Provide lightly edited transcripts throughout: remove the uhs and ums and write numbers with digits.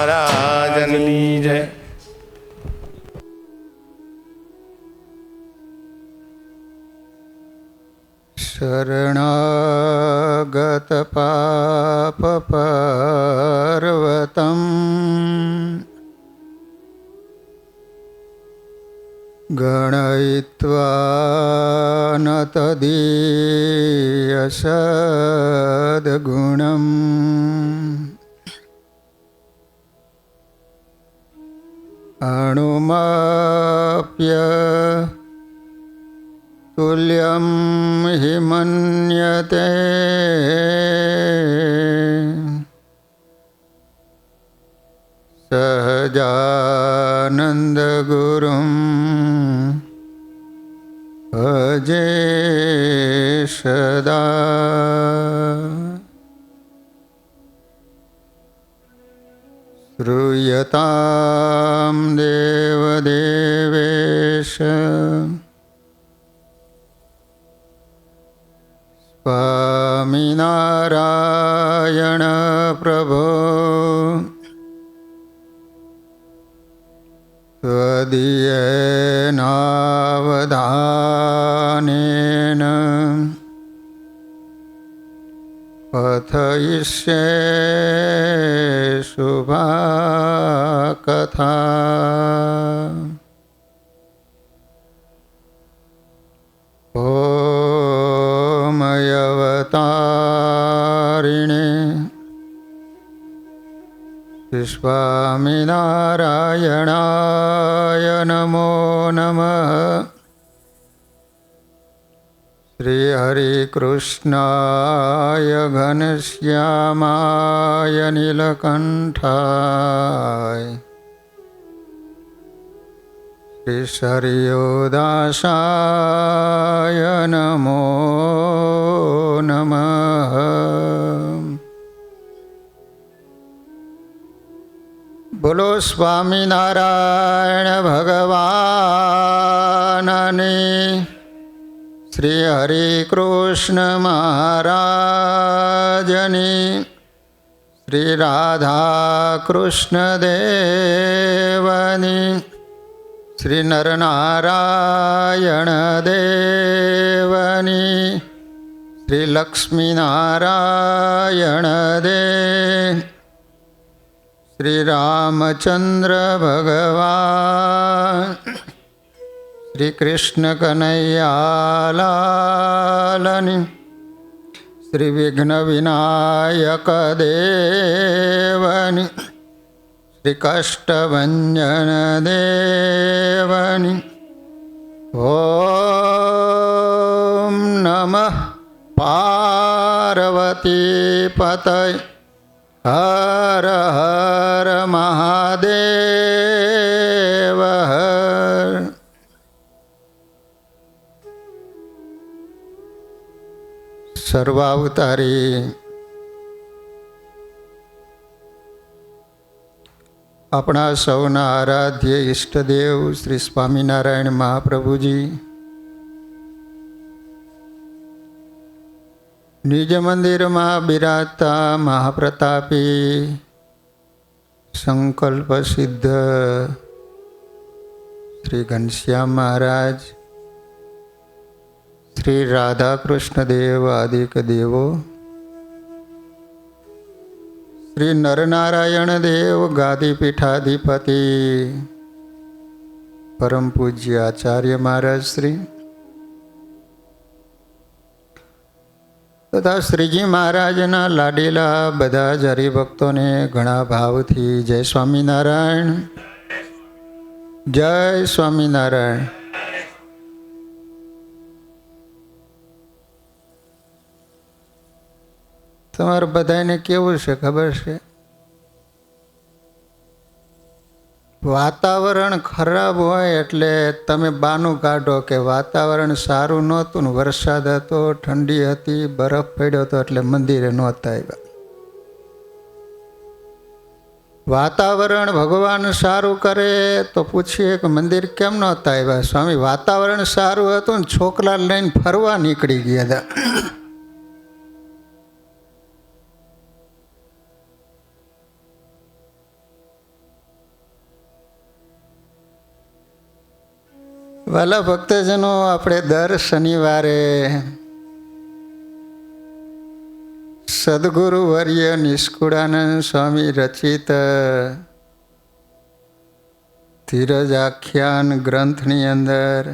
મહારાજની જય. શરણાગત પાપ પર્વતમ ગણયિત્વા ન તદીયસદ્ગુણમ અણુમાપ્ય તુલ્યં હિ મન્યતે સહજાનંદ ગુરુમ ભજે સદા. શ્રૂયતામ દેવદેવેશ સ્વામિનારાયણ પ્રભો ત્વદીયેનાવધાનેન કથયિષ્યે શુભા કથા. ઓમ અવતારિણે સ્વામિનારાયણાય નમો નમઃ. શ્રી હરિકૃષ્ણાય ઘનશ્યામાય નીલકંઠાય શ્રી શરીયોદાસાય નમો નમઃ. બોલો સ્વામિનારાયણ ભગવાનની. શ્રી હરિકૃષ્ણ મહારાજની. શ્રી રાધા કૃષ્ણ દેવની. શ્રી નરનારાયણ દેવની. શ્રી લક્ષ્મીનારાયણ દેવ. શ્રી રામચંદ્ર ભગવાન. શ્રી કૃષ્ણ કનૈયાલાલની. શ્રી વિઘ્ન વિનાયક દેવની. શ્રી કષ્ટભંજન દેવની. ઓમ નમઃ પાર્વતી પતય. હર હર મહાદેવ હર. સર્વાવતારી આપણા સૌના આરાધ્ય ઈષ્ટદેવ શ્રી સ્વામિનારાયણ મહાપ્રભુજી નિજ મંદિરમાં બિરાજતા મહાપ્રતાપી સંકલ્પ સિદ્ધ શ્રી ઘનશ્યામ મહારાજ, શ્રી રાધા કૃષ્ણ દેવ આદિક દેવો, શ્રી નરનારાયણ દેવ ગાદી પીઠાધિપતિ પરમ પૂજ્ય આચાર્ય મહારાજ શ્રી તથા શ્રીજી મહારાજના લાડીલા બધા જ હરિભક્તોને ઘણા ભાવથી જય સ્વામિનારાયણ, જય સ્વામિનારાયણ. તમારે બધાને કેવું છે ખબર છે? વાતાવરણ ખરાબ હોય એટલે તમે બાનું કાઢો કે વાતાવરણ સારું નહોતું ને, વરસાદ હતો, ઠંડી હતી, બરફ પડ્યો હતો એટલે મંદિરે નહોતા આવ્યા. વાતાવરણ ભગવાન સારું કરે તો પૂછીએ કે મંદિર કેમ નહોતા આવ્યા? સ્વામી વાતાવરણ સારું હતું ને છોકરા લઈને ફરવા નીકળી ગયા હતા. વાલા ભક્તજનો, આપણે દર શનિવારે સદગુરુ વર્ય નિષ્કુળાનંદ સ્વામી રચિત ધીરજ આખ્યાન ગ્રંથની અંદર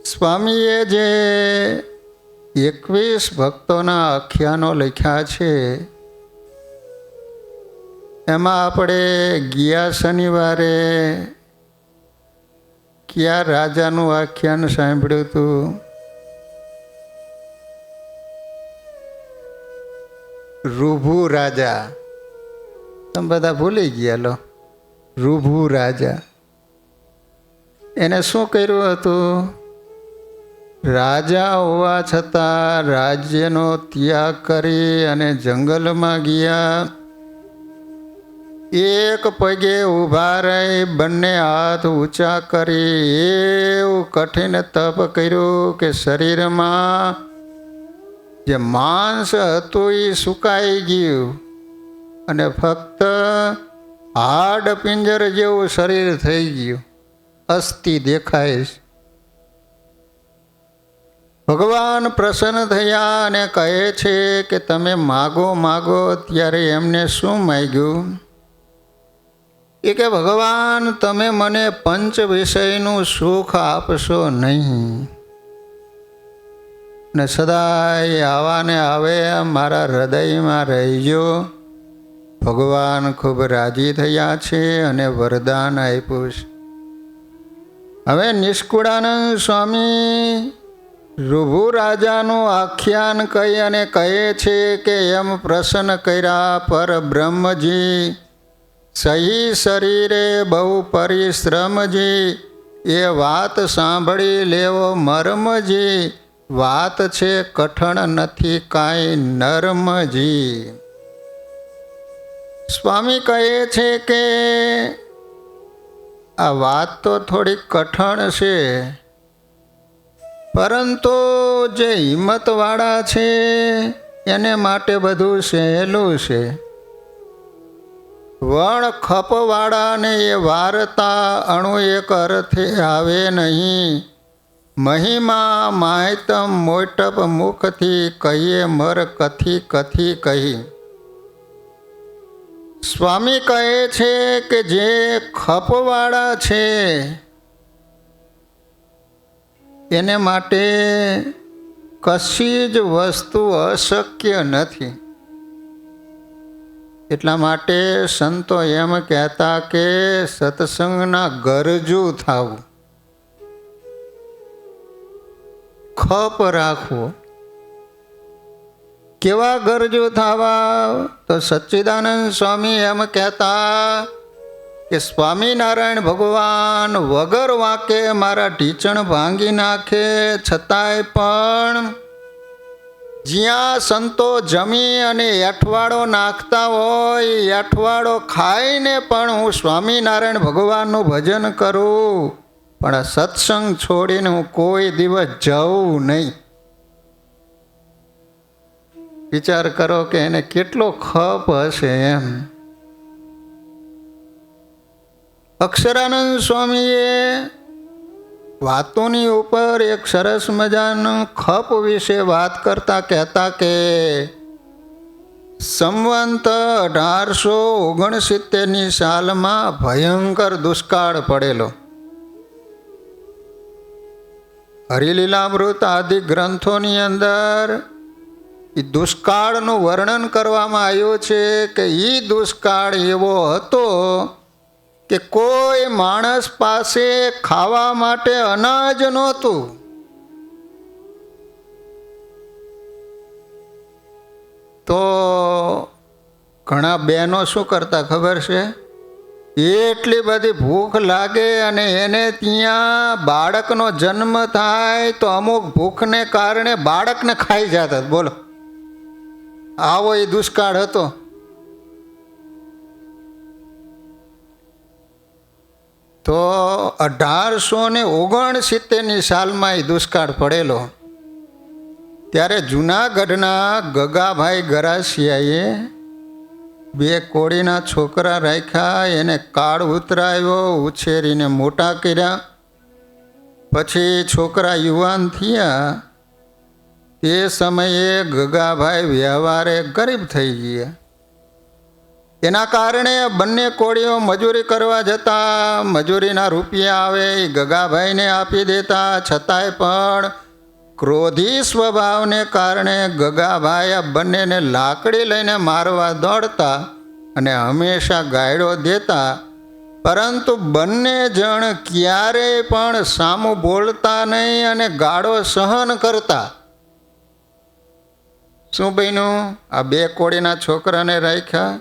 સ્વામીએ જે 21 ભક્તોના આખ્યાનો લખ્યા છે, એમાં આપણે ગયા શનિવારે કયા રાજાનું આખ્યાન સાંભળ્યું હતું? ઋભુ રાજા. તમે બધા ભૂલી ગયા લો. ઋભુ રાજા એને શું કર્યું હતું? રાજા હોવા છતાં રાજ્યનો ત્યાગ કરી અને જંગલમાં ગયા. એક પગે ઊભા રહી બંને હાથ ઊંચા કરી એવું કઠિન તપ કર્યું કે શરીરમાં જે માંસ હતું એ સુકાઈ ગયું અને ફક્ત હાડ પિંજર જેવું શરીર થઈ ગયું. અસ્થિ દેખાય છે. ભગવાન પ્રસન્ન થયા અને કહે છે કે તમે માગો માગો. ત્યારે એમને શું માગ્યું? એ કે ભગવાન, તમે મને પંચ વિષયનું સુખ આપશો નહીં ને સદાય આવા ને આવે મારા હૃદયમાં રહેજો. ભગવાન ખૂબ રાજી થયા છે અને વરદાન આપ્યું છે. હવે નિષ્કુળાનંદ સ્વામી ઋભુ રાજાનું આખ્યાન કહી અને કહે છે કે એમ પ્રસન્ન કર્યા પર બ્રહ્મજી સહી શરીરે બહુ પરિશ્રમજી. એ વાત સાંભળી લેવો મર્મજી. વાત છે કઠણ નથી કાંઈ નર્મજી. સ્વામી કહે છે કે આ વાત તો થોડી કઠણ છે, પરંતુ જે હિંમતવાળા છે એને માટે બધું સહેલું છે. વણ ખપવાળાને એ વાર્તા અણુ એક અર્થે આવે નહીં. મહિમા માહિતમ મોટપ મુખથી કહીએ મર કથી કથી કહી. સ્વામી કહે છે કે જે ખપવાળા છે એને માટે કશી જ વસ્તુ અશક્ય નથી. એટલા માટે સંતો એમ કહેતા કે સત્સંગના ગરજુ થવું, ખપ રાખવો. કેવા ગરજુ થવા? તો સચ્ચિદાનંદ સ્વામી એમ કહેતા કે સ્વામિનારાયણ ભગવાન વગર વાંકે મારા ઢીચણ ભાંગી નાખે, છતાંય પણ જ્યાં સંતો જમી અને એઠવાડો નાખતા હોય, એઠવાડો ખાઈને પણ હું સ્વામિનારાયણ ભગવાનનું ભજન કરું, પણ સત્સંગ છોડીને હું કોઈ દિવસ જવું નહીં. વિચાર કરો કે એને કેટલો ખપ હશે એમ. અક્ષરાનંદ સ્વામીએ વાતોની ઉપર એક સરસ મજાનું ખપ વિશે વાત કરતા કહેતા કે સંવંત 1869ની સાલમાં ભયંકર દુષ્કાળ પડેલો. હરિલીલામૃત આદિ ગ્રંથોની અંદર એ દુષ્કાળનું વર્ણન કરવામાં આવ્યું છે કે એ દુષ્કાળ એવો હતો કે કોઈ માણસ પાસે ખાવા માટે અનાજ નહોતું. તો ઘણા બહેનો શું કરતા ખબર છે? એટલી બધી ભૂખ લાગે અને એને ત્યાં બાળકનો જન્મ થાય તો અમુક ભૂખને કારણે બાળકને ખાઈ જતા. બોલો, આવો એ દુષ્કાળ હતો. તો 1869ની સાલમાં એ દુષ્કાળ પડેલો. ત્યારે જૂનાગઢના ગગાભાઈ ગરાસિયાએ બે કોળીના છોકરા રાખ્યા, એને કાળ ઉતરાવ્યો, ઉછેરીને મોટા કર્યા. પછી છોકરા યુવાન થયા તે સમયે ગગાભાઈ વ્યવહારે ગરીબ થઈ ગયા. એના કારણે બંને કોળીઓ મજૂરી કરવા જતા, મજૂરીના રૂપિયા આવે એ ગગાભાઈને આપી દેતા. છતાંય પણ ક્રોધી સ્વભાવને કારણે ગગાભાઈ આ બંનેને લાકડી લઈને મારવા દોડતા અને હંમેશા ગાયડો દેતા. પરંતુ બંને જણ ક્યારેય પણ સામું બોલતા નહીં અને ગાળો સહન કરતા. શું બન્યું? આ બે કોળીના છોકરાને રાખ્યા.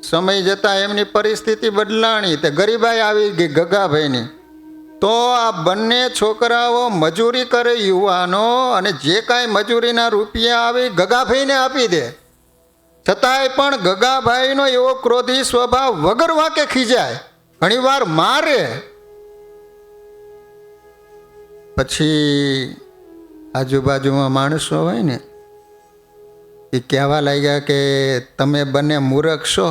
સમય જતાં એમની પરિસ્થિતિ બદલાણી. તે ગરીબાઈ આવી ગઈ ગગાભાઈની. તો આ બંને છોકરાઓ મજૂરી કરે યુવાનો, અને જે કાંઈ મજૂરીના રૂપિયા આવે ગગાભાઈને આપી દે. છતાંય પણ ગગાભાઈનો એવો ક્રોધી સ્વભાવ વગર વાંકે ખીજાય, ઘણીવાર મારે. પછી આજુબાજુમાં માણસો હોય ને એ કહેવા લાગ્યા કે તમે બંને મૂરખ છો,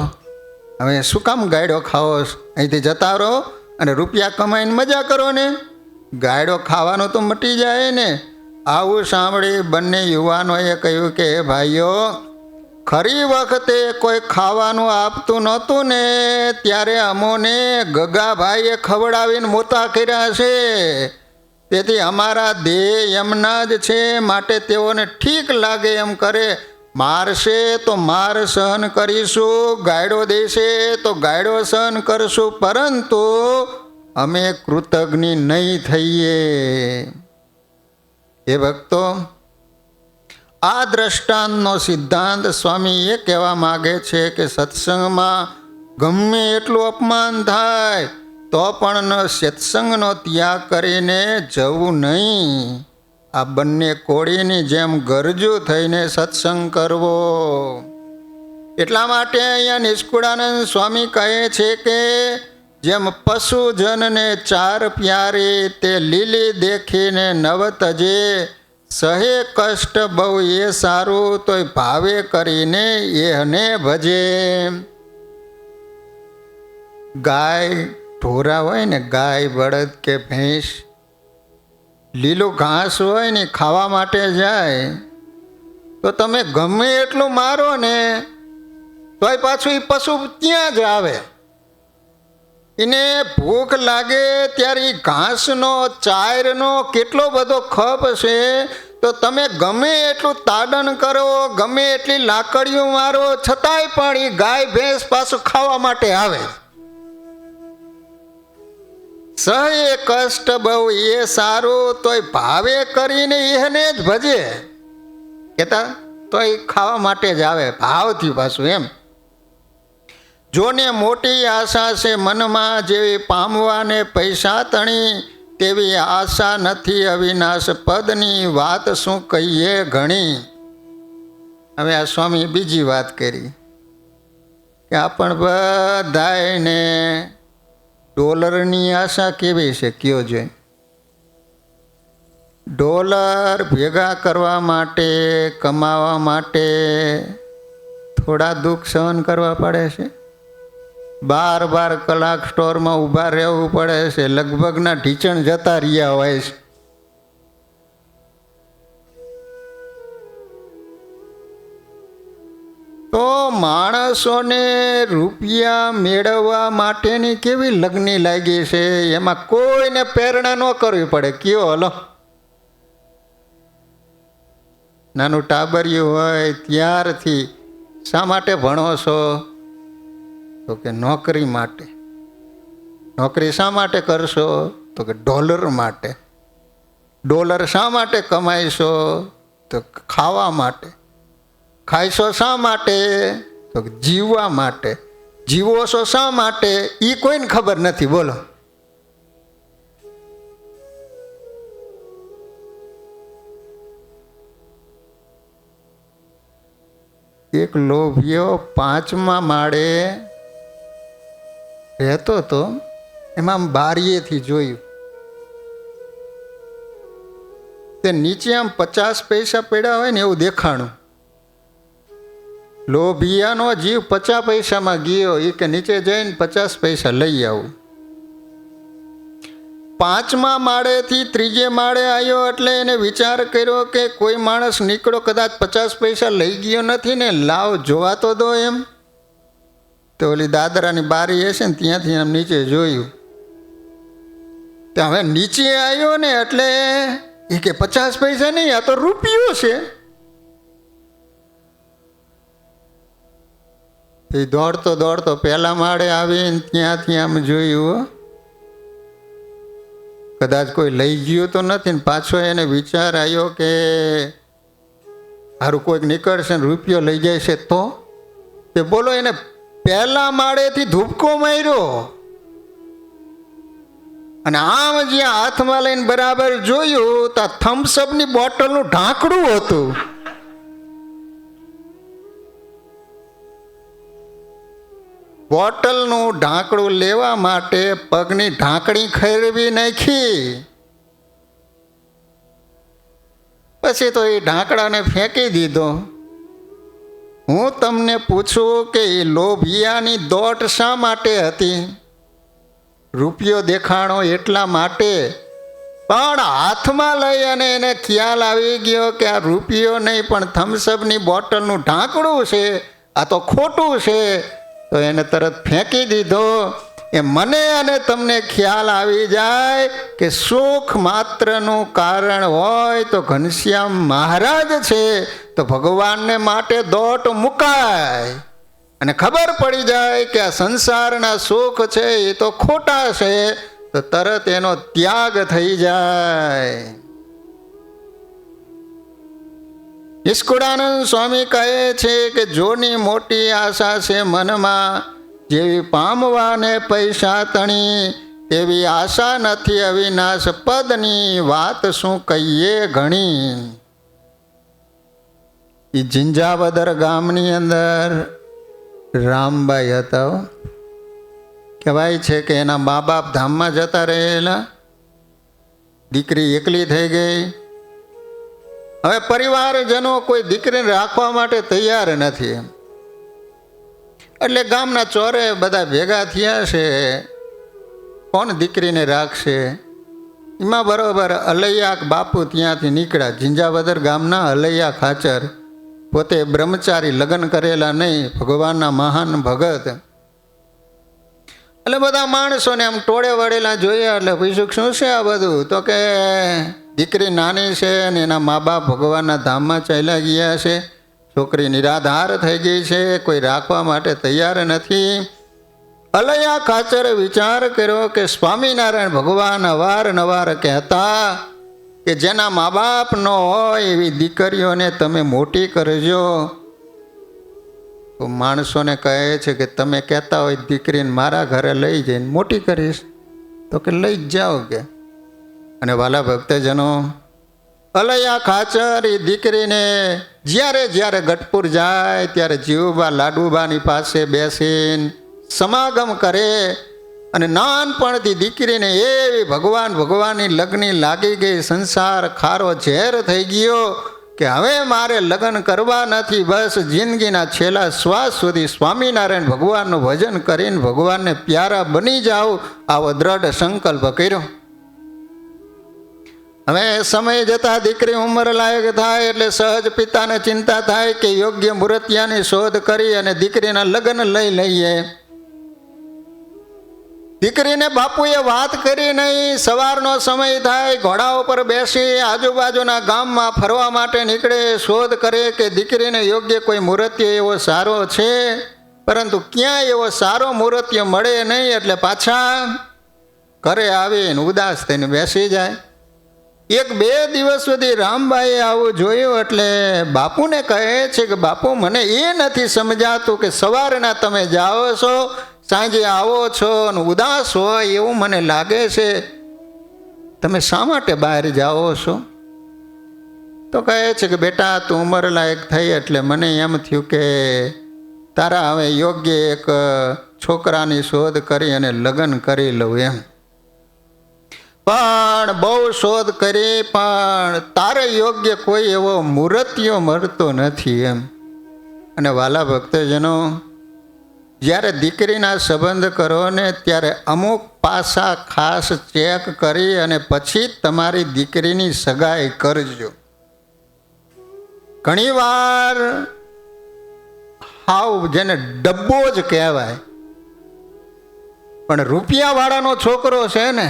હવે શું કામ ગાયડો ખાઓ? અહીંથી જતા રહો અને રૂપિયા કમાઈને મજા કરો ને, ગાયડો ખાવાનો તો મટી જાય ને. આવું સાંભળી બંને યુવાનોએ કહ્યું કે ભાઈઓ, ખરી વખતે કોઈ ખાવાનું આપતું નહોતું ને ત્યારે અમોને ગગાભાઈએ ખવડાવીને મોટા કર્યા છે. તેથી અમારા દેહ એમના જ છે, માટે તેઓને ઠીક લાગે એમ કરે. મારશે તો માર સહન કરીશું, ગાયડો દેશે તો ગાયડો સહન કરશું, પરંતુ અમે કૃતજ્ઞ નહીં થઈએ. એ ભક્તો, આ દ્રષ્ટાંતનો સિદ્ધાંત સ્વામી એ કહેવા માગે છે કે સત્સંગમાં ગમે એટલું અપમાન થાય તો પણ સત્સંગનો ત્યાગ કરીને જવું નહીં. આ બંને કોળીની જેમ ગરજુ થઈને સત્સંગ કરવો. એટલા માટે અહીંયા નિષ્કુળાનંદ સ્વામી કહે છે કે જેમ પશુજનને ચાર પ્યારી તે લીલી દેખીને નવ તજે, સહે કષ્ટ બહુ એ સારું તોય ભાવે કરીને એને ભજે. ગાય ઢોરા હોય ને, ગાય બળદ કે ભેંસ, લીલું ઘાસ હોય ને ખાવા માટે જાય તો તમે ગમે એટલું મારો ને તોય પાછું એ પશુ ત્યાં જ આવે. એને ભૂખ લાગે ત્યારે એ ઘાસનો ચાયરનો કેટલો બધો ખપ છે, તો તમે ગમે એટલું તાડન કરો, ગમે એટલી લાકડીઓ મારો, છતાંય પણ એ ગાય ભેંસ પાછું ખાવા માટે આવે. સહે કષ્ટ બહુ એ સારું તોય ભાવે કરીને એને જ ભજે. કેતા તોય ખાવા માટે જ આવે, ભાવથી પાછું એમ. જોને મોટી આશા છે મનમાં, જેવી પામવાને પૈસા તણી, તેવી આશા નથી અવિનાશ પદની, વાત શું કહીએ ઘણી. હવે આ સ્વામી બીજી વાત કરી કે આપણ બધાને ડોલરની આશા કેવી છે કયો જોઈએ. ડોલર ભેગા કરવા માટે, કમાવા માટે થોડા દુઃખ સહન કરવા પડે છે. 12 કલાક સ્ટોરમાં ઊભા રહેવું પડે છે, લગભગના ઢીચણ જતા રહ્યા હોય છે. તો માણસોને રૂપિયા મેળવવા માટેની કેવી લગ્ની લાગી છે, એમાં કોઈને પ્રેરણા ન કરવી પડે. કયો હલો, નાનું ટાબરિયું હોય ત્યારથી શા માટે ભણો છો? તો કે નોકરી માટે. નોકરી શા માટે કરશો? તો કે ડોલર માટે. ડોલર શા માટે કમાઈશો? તો ખાવા માટે. ખાઈશો શા માટે? તો જીવવા માટે. જીવો છો શા માટે? એ કોઈને ખબર નથી. બોલો, એક લોભિયો 5મા માળે રહેતો હતો. એમાં બારીએથી જોયું તે નીચે આમ 50 પૈસા પડ્યા હોય ને એવું દેખાણું. લોભિયાનો જીવ 50 પૈસામાં ગયો, એ કે નીચે જઈને 50 પૈસા લઈ આવું. 5મા માળેથી 3જે માળે આવ્યો એટલે એને વિચાર કર્યો કે કોઈ માણસ નીકળો કદાચ 50 પૈસા લઈ ગયો નથી ને, લાવ જોવા તો દો એમ. તો ઓલી દાદરાની બારી હશે ને ત્યાંથી એમ નીચે જોયું. તો હવે નીચે આવ્યો ને એટલે એ કે 50 પૈસા નહીં, આ તો રૂપિયો છે. એ દોડતો દોડતો પહેલા માળે આવીને ત્યાંથી આમ જોયું, કદાચ કોઈ લઈ ગયું તો નથી ને. પાછો એને વિચાર આવ્યો કે સારું કોઈક નીકળશે ને રૂપિયો લઈ જાય છે તો. તે બોલો એને પહેલા માળેથી ધૂપકો માર્યો અને આમ જ્યાં હાથમાં લઈને બરાબર જોયું તો થમ્સઅપની બોટલનું ઢાંકણું હતું. બોટલનું ઢાંકણું લેવા માટે પગની ઢાંકણી ખરવી નાખી. પછી તો એ ઢાંકણાને ફેંકી દીધો. હું તમને પૂછું કે એ લોભિયાની દોટ શા માટે હતી? રૂપિયો દેખાણો એટલા માટે, પણ હાથમાં લઈ અને એને ખ્યાલ આવી ગયો કે આ રૂપિયો નહીં પણ થમ્સઅપની બોટલનું ઢાંકણું છે, આ તો ખોટું છે. તો એને તરત ફેંકી દીધો. એ મને અને તમને ખ્યાલ આવી જાય કે સુખ માત્રનું કારણ હોય તો ઘનશ્યામ મહારાજ છે, તો ભગવાનને માટે દોટ મુકાય. અને ખબર પડી જાય કે આ સંસારના સુખ છે એ તો ખોટા છે, તો તરત એનો ત્યાગ થઈ જાય. નિષ્કુળાનંદ સ્વામી કહે છે કે જોની મોટી આશા છે મનમાં, જેવી પામવાને પૈસા તણી, તેવી આશા નથી અવિનાશ પદની, વાત શું કહીએ ઘણી. એ જિંજાવદર ગામની અંદર રામબાઈ હતા. કહેવાય છે કે એના મા બાપ ધામમાં જતા રહેલા, દીકરી એકલી થઈ ગઈ. હવે પરિવારજનો કોઈ દીકરીને રાખવા માટે તૈયાર નથી, એટલે ગામના ચોરે બધા ભેગા થયા છે, કોણ દીકરીને રાખશે. એમાં બરોબર અલૈયા બાપુ ત્યાંથી નીકળ્યા. જિંજાવદર ગામના અલૈયા ખાચર, પોતે બ્રહ્મચારી, લગ્ન કરેલા નહીં, ભગવાનના મહાન ભગત. એટલે બધા માણસોને આમ ટોળે વળેલા જોયા એટલે પૂછ્યું શું છે આ બધું? તો કે દીકરી નાની છે અને એના મા બાપ ભગવાનના ધામમાં ચાલ્યા ગયા છે, છોકરી નિરાધાર થઈ ગઈ છે, કોઈ રાખવા માટે તૈયાર નથી. અલૈયા ખાચરે વિચાર કર્યો કે સ્વામિનારાયણ ભગવાન અવારનવાર કહેતા કે જેના મા બાપ ન હોય એવી દીકરીઓને તમે મોટી કરજો. તો માણસોને કહે છે કે તમે કહેતા હોય દીકરીને મારા ઘરે લઈ જઈને મોટી કરીશ, તો કે લઈ જ જાઓ કે. અને વાલા ભક્તજનો, અલૈયા ખાચર એ દીકરીને જ્યારે જ્યારે ગઢપુર જાય ત્યારે જીવુબા લાડુબાની પાસે બેસીને સમાગમ કરે. અને નાનપણથી દીકરીને એવી ભગવાનની લગ્ની લાગી ગઈ, સંસાર ખારો ઝેર થઈ ગયો કે હવે મારે લગ્ન કરવા નથી, બસ જિંદગીના છેલ્લા શ્વાસ સુધી સ્વામિનારાયણ ભગવાનનું ભજન કરીને ભગવાનને પ્યારા બની જાઓ, આવો દ્રઢ સંકલ્પ કર્યો. હવે સમય જતાં દીકરી ઉંમર લાયક થાય એટલે સહજ પિતાને ચિંતા થાય કે યોગ્ય મૂર્તિયાની શોધ કરી અને દીકરીના લગ્ન લઈ લઈએ. દીકરીને બાપુએ વાત કરી નહીં. સવારનો સમય થાય, ઘોડા ઉપર બેસી આજુબાજુના ગામમાં ફરવા માટે નીકળે, શોધ કરે કે દીકરીને યોગ્ય કોઈ મૂર્તિયો એવો સારો છે, પરંતુ ક્યાંય એવો સારો મૂર્તિયો મળે નહીં. એટલે પાછા ઘરે આવીને ઉદાસ થઈને બેસી જાય. 1-2 દિવસ સુધી રામબાઈએ આવું જોયું એટલે બાપુને કહે છે કે બાપુ, મને એ નથી સમજાતું કે સવારના તમે જાઓ છો, સાંજે આવો છો અને ઉદાસ હોય એવું મને લાગે છે, તમે શા માટે બહાર જાઓ છો? તો કહે છે કે બેટા, તું ઉંમર લાયક થઈ એટલે મને એમ થયું કે તારા હવે યોગ્ય એક છોકરાની શોધ કરી અને લગ્ન કરી લઉં એમ. પણ બહુ શોધ કરી પણ તારે યોગ્ય કોઈ એવો મૂર્તિયો મળતો નથી એમ. અને વાલા ભક્તજનો, જ્યારે દીકરીના સંબંધ કરો ને ત્યારે અમુક પાસા ખાસ ચેક કરી અને પછી તમારી દીકરીની સગાઈ કરજો. ઘણીવાર હાવ જેને ડબ્બો જ કહેવાય, પણ રૂપિયાવાળાનો છોકરો છે ને,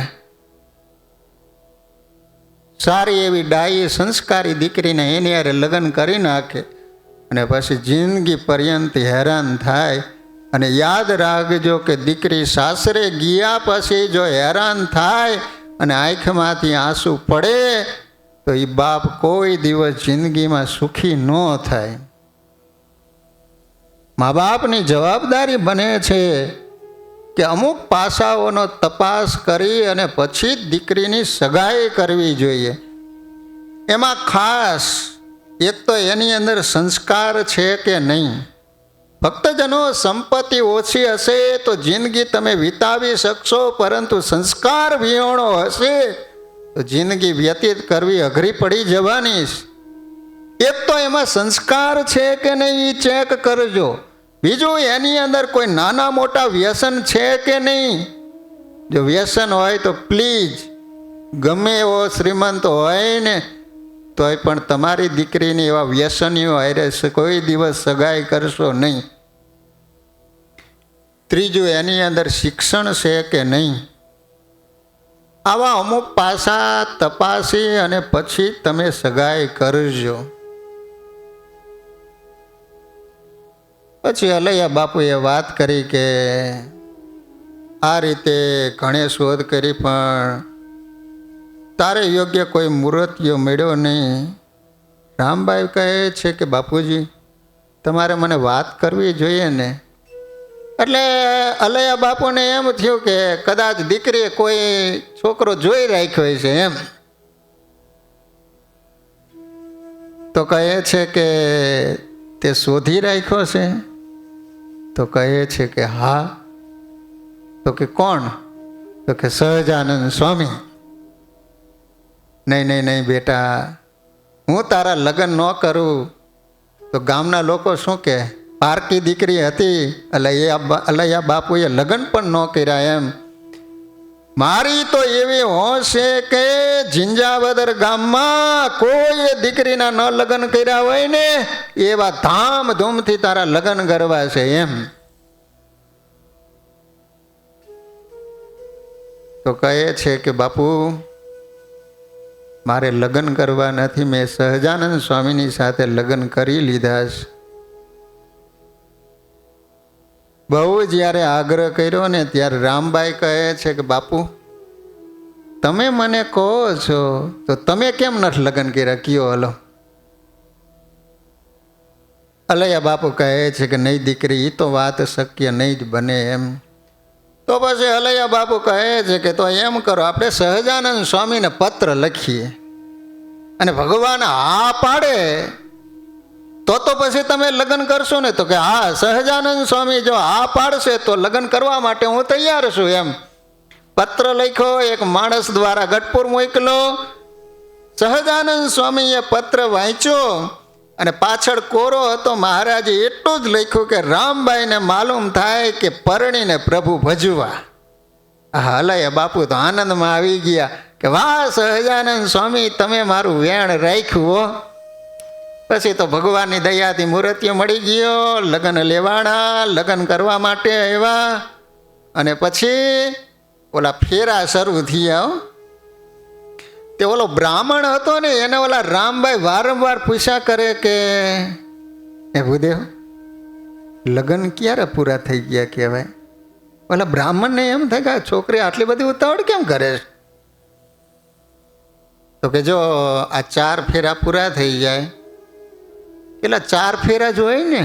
સારી એવી ડાયી સંસ્કારી દીકરીને એની હારે લગ્ન કરી નાખે અને પછી જિંદગી પર્યંત હેરાન થાય. અને યાદ રાખજો કે દીકરી સાસરે ગયા પછી જો હેરાન થાય અને આંખમાંથી આંસુ પડે તો એ બાપ કોઈ દિવસ જિંદગીમાં સુખી ન થાય. મા બાપની જવાબદારી બને છે કે અમુક પાસાઓનો તપાસ કરી અને પછી દીકરીની સગાઈ કરવી જોઈએ. એમાં ખાસ એક તો એની અંદર સંસ્કાર છે કે નહીં. ભક્તજનો, સંપત્તિ ઓછી હશે તો જિંદગી તમે વિતાવી શકશો, પરંતુ સંસ્કાર વિહોણો હશે તો જિંદગી વ્યતીત કરવી અઘરી પડી જવાની. એક તો એમાં સંસ્કાર છે કે નહીં એ ચેક કરજો. બીજું, એની અંદર કોઈ નાના મોટા વ્યસન છે કે નહીં. જો વ્યસન હોય તો પ્લીઝ, ગમે એવો શ્રીમંત હોય ને તોય પણ તમારી દીકરીની એવા વ્યસનીઓ હારે કોઈ દિવસ સગાઈ કરશો નહીં. ત્રીજું, એની અંદર શિક્ષણ છે કે નહીં. આવા અમુક પાસા તપાસી અને પછી તમે સગાઈ કરજો. પછી અલૈયા બાપુએ વાત કરી કે આ રીતે ઘણે શોધ કરી પણ તારે યોગ્ય કોઈ મૂર્તિઓ મળ્યો નહીં. રામબાઈ કહે છે કે બાપુજી, તમારે મને વાત કરવી જોઈએ ને. એટલે અલૈયા બાપુને એમ થયું કે કદાચ દીકરીએ કોઈ છોકરો જોઈ રાખ્યો છે એમ. તો કહે છે કે તે શોધી રાખ્યો છે? તો કહે છે કે હા. તો કે કોણ? તો કે સહજાનંદ સ્વામી. નહીં નહીં નહીં બેટા, હું તારા લગ્ન ન કરું તો ગામના લોકો શું કહે? પારકી દીકરી હતી અલૈયા બાપુએ લગ્ન પણ ન કર્યા એમ. મારી તો એવી હોશ છે કે ઝિંઝાવદર ગામમાં કોઈ દીકરીના ન લગ્ન કર્યા હોય ને એવા ધામધૂમથી તારા લગ્ન કરવા છે એમ. તો કહે છે કે બાપુ, મારે લગ્ન કરવા નથી, મેં સહજાનંદ સ્વામીની સાથે લગ્ન કરી લીધા છે. બહુ જ્યારે આગ્રહ કર્યો ને ત્યારે રામબાઈ કહે છે કે બાપુ, તમે મને કહો છો તો તમે કેમ નથી લગ્ન કર્યા? કયો હલો. અલૈયા બાપુ કહે છે કે નહીં દીકરી, એ તો વાત શક્ય નહીં જ બને એમ. તો પછી અલૈયા બાપુ કહે છે કે તો એમ કરો, આપણે સહજાનંદ સ્વામીને પત્ર લખીએ અને ભગવાન હા પાડે તો પછી તમે લગ્ન કરશો ને. તો કે હા, સહજાનંદ સ્વામી જો હા પાડશે તો લગ્ન કરવા માટે હું તૈયાર છું એમ. પત્ર લખ્યો, એક માણસ દ્વારા ગઢપુર મોકલો. સહજાનંદ સ્વામીએ પત્ર વાંચ્યો અને પાછળ કોરો હતો. મહારાજે એટલું જ લખ્યું કે રામબાઈને માલુમ થાય કે પરણીને પ્રભુ ભજવા. અલૈયા બાપુ તો આનંદમાં આવી ગયા કે વાહ સહજાનંદ સ્વામી, તમે મારું વેણ રાખ્યું હો. પછી તો ભગવાનની દયાથી મૂર્તિઓ મળી ગયો, લગ્ન લેવાણા, લગ્ન કરવા માટે આવ્યા. અને પછી ઓલા ફેરા શરૂ થયા. તે ઓલો બ્રાહ્મણ હતો ને એને ઓલા રામબાઈ વારંવાર પૂછ્યા કરે કે હે ભૂદેવ, લગ્ન ક્યારે પૂરા થઈ ગયા કહેવાય? ઓલા બ્રાહ્મણને એમ થાય કે છોકરી આટલી બધી ઉતાવળ કેમ કરે છે? તો કે જો આ 4 ફેરા પૂરા થઈ જાય, પેલા 4 ફેરા જ હોય ને.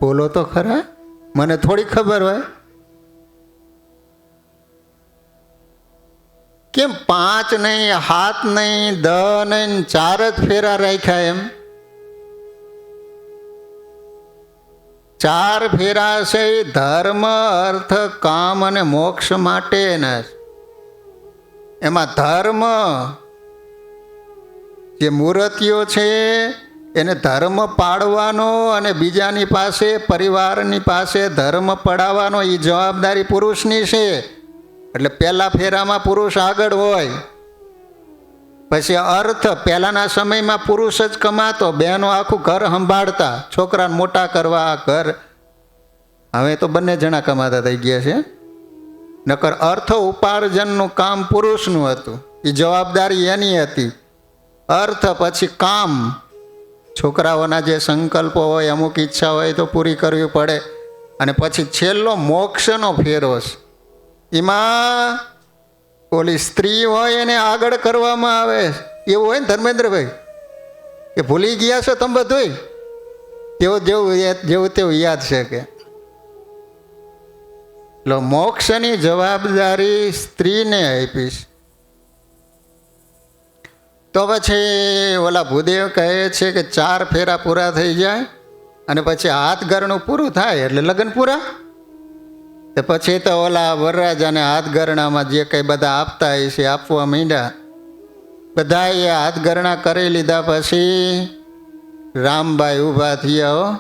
બોલો તો ખરા, મને થોડી ખબર હોય. કેમ 5 નહીં, 7 નહીં, 10 નહીં, 4 જ ફેરા રાખ્યા એમ? 4 ફેરા છે એ ધર્મ, અર્થ, કામ અને મોક્ષ માટેના. એમાં ધર્મ જે મૂર્તિઓ છે એને ધર્મ પાળવાનો અને બીજાની પાસે પરિવારની પાસે ધર્મ પડાવવાનો એ જવાબદારી પુરુષની છે. એટલે પહેલા ફેરામાં પુરુષ આગળ હોય. પછી અર્થ, પહેલાના સમયમાં પુરુષ જ કમાતો, બહેનો આખું ઘર સંભાળતા, છોકરાને મોટા કરવા ઘર. હવે તો બંને જણા કમાતા થઈ ગયા છે. નકર અર્થ ઉપાર્જનનું કામ પુરુષનું હતું, એ જવાબદારી એની હતી. અર્થ પછી કામ, છોકરાઓના જે સંકલ્પો હોય, અમુક ઈચ્છા હોય તો પૂરી કરવી પડે. અને પછી છેલ્લો મોક્ષનો ફેરો છે. એમાં ઓલી સ્ત્રી હોય એને આગળ કરવામાં આવે. એવું હોય ને ધર્મેન્દ્રભાઈ, કે ભૂલી ગયા છો તમે બધું? જેવું તેવું યાદ છે કે મોક્ષની જવાબદારી સ્ત્રીને આપીશ. તો પછી ઓલા ભૂદેવ કહે છે કે 4 ફેરા પૂરા થઈ જાય અને પછી હાથ ઘરનું પૂરું થાય એટલે લગ્ન પૂરા. તો પછી તો ઓલા વરરાજાને હાથ ગરણામાં જે કંઈ બધા આપતા હોય છે આપવા માંડ્યા. બધાએ હાથ ગરણા કરી લીધા. પછી રામબાઈ ઊભા થયા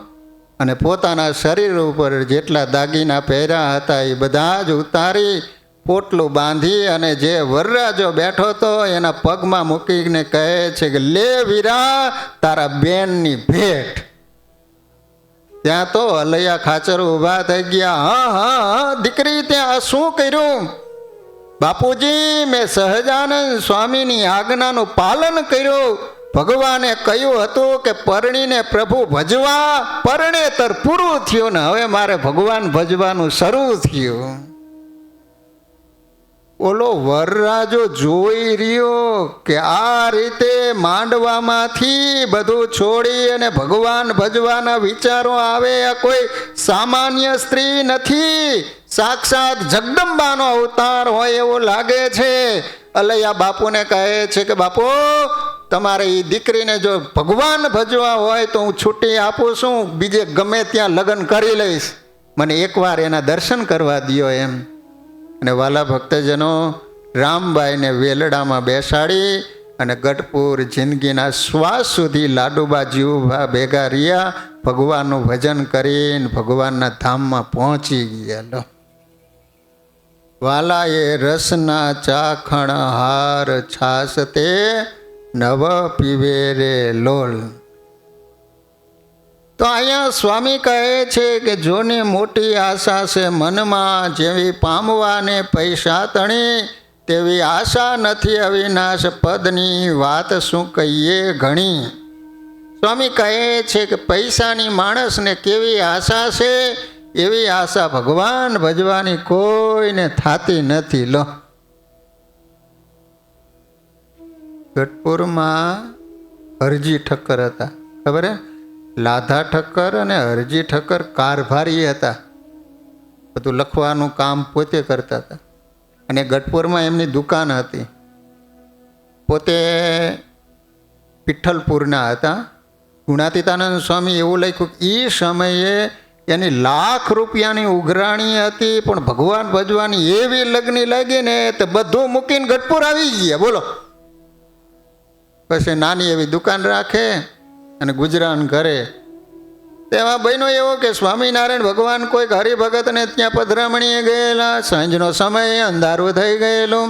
અને પોતાના શરીર ઉપર જેટલા દાગીના પહેર્યા હતા એ બધા જ ઉતારી પોટલું બાંધી અને જે વરરાજો બેઠો હતો એના પગમાં મૂકીને કહે છે કે લે વીરા, તારા બેનની ભેટ. ત્યાં તો અલૈયા ખાચર ઊભા થઈ ગયા. હા દીકરી, ત્યાં શું કર્યું? બાપુજી, મેં સહજાનંદ સ્વામીની આજ્ઞાનું પાલન કર્યું. ભગવાને કહ્યું હતું કે પરણીને પ્રભુ ભજવા, પરણેતર પૂરું થયું ને હવે મારે ભગવાન ભજવાનું શરૂ થયું. ઓલો વરરાજો જોઈ રહ્યો કે આ રીતે માંડવામાંથી બધું છોડી અને ભગવાન ભજવાના વિચારો આવે. આ કોઈ સામાન્ય સ્ત્રી નથી, સાક્ષાત જગદંબાનો અવતાર હોય એવું લાગે છે. અલૈયા બાપુને કહે છે કે બાપુ, તમારે એ દીકરીને જો ભગવાન ભજવા હોય તો હું છૂટી આપું છું, બીજે ગમે ત્યાં લગ્ન કરી લઈશ, મને એકવાર એના દર્શન કરવા દ્યો એમ. અને વાલા ભક્તજનો, રામબાઈને વેલડામાં બેસાડી અને ગઢપુર જિંદગીના શ્વાસ સુધી લાડુબા જીવભા ભેગા રહ્યા. ભગવાનનું ભજન કરીને ભગવાનના ધામમાં પહોંચી ગયા. વાલા એ રસના ચાખણ હાર છાસ તે નવ પીવે રે લોલ. તો અહીંયા સ્વામી કહે છે કે જોને મોટી આશા છે મનમાં, જેવી પામવાને પૈસા તણી તેવી આશા નથી અવિનાશ પદની, વાત શું કહીએ ઘણી. સ્વામી કહે છે કે પૈસાની માણસને કેવી આશા છે, એવી આશા ભગવાન ભજવાની કોઈને થાતી નથી. લો, ગઢપુરમાં હરજી ઠક્કર હતા, ખબર હે? લાધા ઠક્કર અને હરજી ઠક્કર કારભારી હતા. બધું લખવાનું કામ પોતે કરતા હતા. અને ગઢપુરમાં એમની દુકાન હતી. પોતે વિઠ્ઠલપુરના હતા. ગુણાતીતાનંદ સ્વામી એવું લખ્યું કે એ સમયે એની ₹1,00,000 ઉઘરાણી હતી, પણ ભગવાન ભજવાની એવી લગ્ની લાગી ને તો બધું મૂકીને ગઢપુર આવી ગયા. બોલો. પછી નાની એવી દુકાન રાખે અને ગુજરાન કરે. તેમાં બહેનો એવો કે સ્વામિનારાયણ ભગવાન કોઈક હરિભગતને ત્યાં પધરામણીએ ગયેલા. સાંજનો સમય, અંધારું થઈ ગયેલું.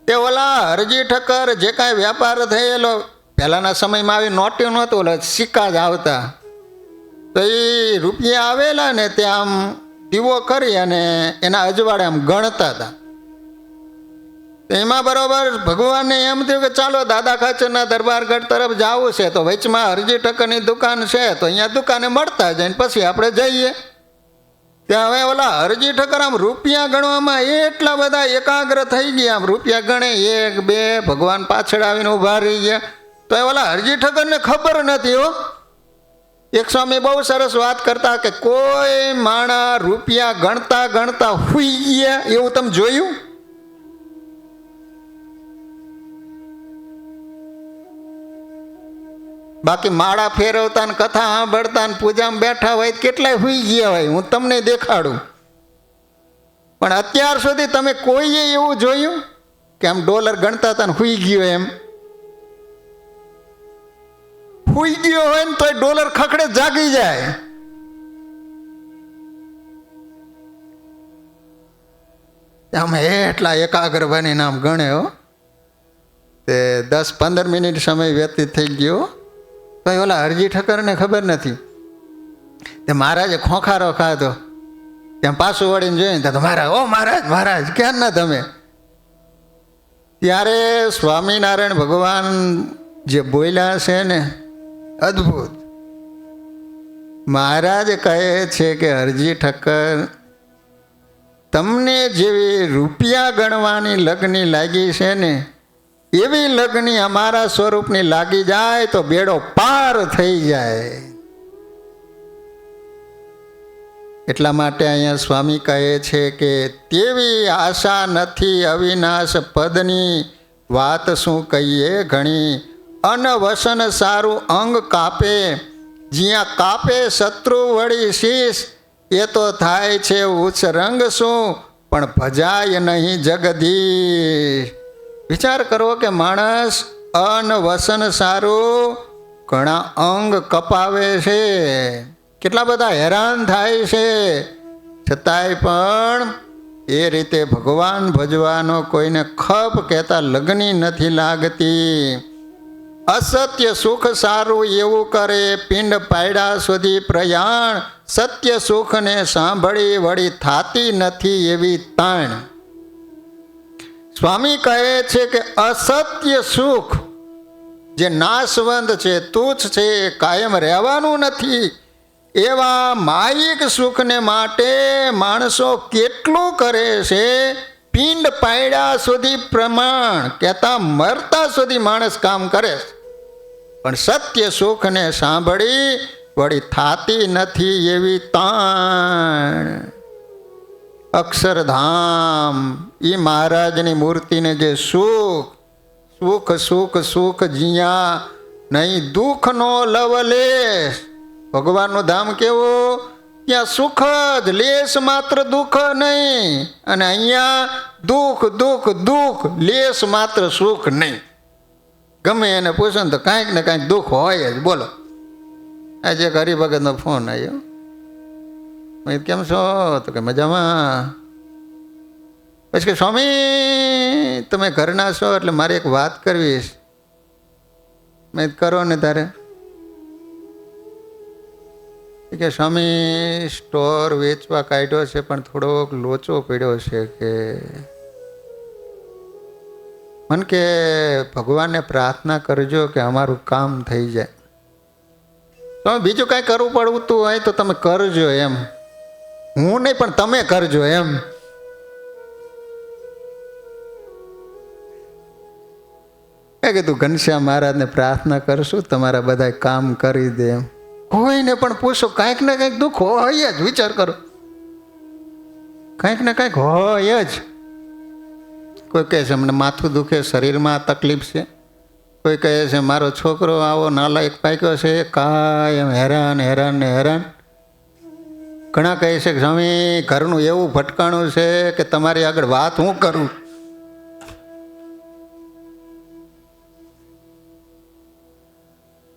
તે ઓલા હરજી ઠક્કર જે કાંઈ વ્યાપાર થયેલો, પહેલાંના સમયમાં આવી નોટ્યું નહોતું, ઓલા સિક્કા જ આવતા. તો એ રૂપિયા આવેલા ને ત્યાં આમ દીવો કરી અને એના અજવાળે આમ ગણતા હતા. એમાં બરોબર ભગવાનને એમ થયું કે ચાલો દાદા ખાચરના દરબારગઢ તરફ જવું છે, તો વચમાં હરજી ઠક્કરની દુકાન છે, તો અહીંયા દુકાને મળતા જાય ને પછી આપણે જઈએ. ત્યાં હવે ઓલા હરજી ઠક્કર આમ રૂપિયા ગણવામાં એટલા બધા એકાગ્ર થઈ ગયા. આમ રૂપિયા ગણે 1 2, ભગવાન પાછળ આવીને ઊભા રહી ગયા. તો એ ઓલા હરજી ઠક્કરને ખબર નથી. હો, એક સ્વામી બહુ સરસ વાત કરતા કે કોઈ માણા રૂપિયા ગણતા ગણતા હુઈ ગયા એવું તમે જોયું? બાકી માળા ફેરવતા ને કથા સાંભળતા ને પૂજામાં બેઠા હોય કેટલાય હુઈ ગયા હોય, હું તમને દેખાડું. પણ અત્યાર સુધી તમે કોઈએ એવું જોયું કે આમ ડોલર ગણતા હતા ને હુઈ ગયો? એમ હુઈ ગયો હોય ને તોય ડોલર ખખડે જાગી જાય. આમ એટલા એકાગ્ર બનીને આમ ગણે હો. તે 10-15 મિનિટ સમય વ્યતીત થઈ ગયો તો ઓલા હરજી ઠક્કરને ખબર નથી. તે મહારાજે ખોખારો ખાધો. ત્યાં પાછું વળીને જોઈને તો મહારાજ, ઓ મહારાજ મહારાજ ક્યાં ના તમે? ત્યારે સ્વામિનારાયણ ભગવાન જે બોલ્યા છે ને અદ્ભુત. મહારાજ કહે છે કે હરજી ઠક્કર, તમને જેવી રૂપિયા ગણવાની લગ્ની લાગી છે ને એવી લગ્ની અમારા સ્વરૂપની લાગી જાય તો બેડો પાર થઈ જાય. એટલા માટે અહીંયા સ્વામી કહે છે કે તેવી આશા નથી અવિનાશ પદની, વાત શું કહીએ ઘણી. અનવસન સારું અંગ કાપે, જ્યાં કાપે શત્રુ વળી શીશ. એ તો થાય છે ઉચ્ચ રંગ શું, પણ ભજાય નહીં જગદીશ. વિચાર કરો કે માણસ અનવસન સારું ઘણા અંગ કપાવે છે, કેટલા બધા હેરાન થાય છે, છતાંય પણ એ રીતે ભગવાન ભજવાનો કોઈને ખપ કહેતા લગ્ની નથી લાગતી. અસત્ય સુખ સારું એવું કરે, પિંડ પાયડા સુધી પ્રયાણ. સત્ય સુખને સાંભળી વળી થાતી નથી એવી તાણ. સ્વામી કહે છે કે અસત્ય સુખ જે નાશવંત છે, તુચ્છ છે, કાયમ રહેવાનું નથી, એવા માયિક સુખને માટે માણસો કેટલું કરે છે. પિંડ પાયડા સુધી પ્રમાણ કહેતા મરતા સુધી માણસ કામ કરે છે, પણ સત્ય સુખને સાંભળી વળી થાતી નથી એવી તાણ. અક્ષરધામ એ મહારાજની મૂર્તિને જે સુખ સુખ સુખ સુખ જીયા નહીં દુઃખનો લવલેશ. ભગવાનનું ધામ કેવું? ત્યાં સુખ જ, લેશ માત્ર દુઃખ નહીં. અને અહીંયા દુઃખ દુઃખ દુઃખ, લેશ માત્ર સુખ નહીં. ગમે એને પૂછો ને તો કાંઈક ને કાંઈક દુઃખ હોય જ. બોલો, આજે એક હરિભગતનો ફોન આવ્યો. કેમ છો? તો કે મજામાં. પછી કે સ્વામી તમે ઘરના છો એટલે મારે એક વાત કરવી છે. મેં કરો ને તારે. કે સ્વામી સ્ટોર વેચવા કાઢ્યો છે પણ થોડોક લોચો પડ્યો છે. કે મને કે ભગવાનને પ્રાર્થના કરજો કે અમારું કામ થઈ જાય. તમે બીજું કાંઈ કરવું પડતું હોય તો તમે કરજો એમ, હું નહીં પણ તમે કરજો એમ. મેં કીધું ઘનશ્યામ મહારાજને પ્રાર્થના કરશું તમારા બધા કામ કરી દે એમ. કોઈને પણ પૂછો, કાંઈક ને કાંઈક દુઃખ હોય જ. વિચાર કરો, કાંઈક ને કાંઈક હોય જ. કોઈ કહે છે અમને માથું દુખે, શરીરમાં તકલીફ છે. કોઈ કહે છે મારો છોકરો આવો નાલાયક પાક્યો છે, કાયમ હેરાન હેરાન ને હેરાન. ઘણા કહે છે કે સ્વામી ઘરનું એવું ભટકાણું છે કે તમારી આગળ વાત હું કરું.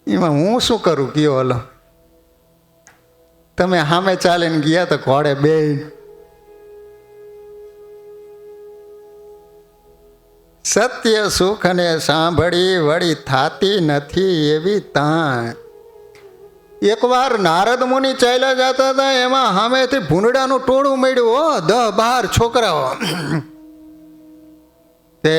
એમાં હું શું કરું કયો? હલો, તમે સામે ચાલીને ગયા તો ઘોડે બે. સત્ય સુખને સાંભળી વળી થાતી નથી એવી તાણ. એકવાર નારદ મુનિ ચાલ્યા જતા હતા, એમાં સામેથી ભૂંડડાનું ટોળું મળ્યું. 10-12 છોકરાઓ. તે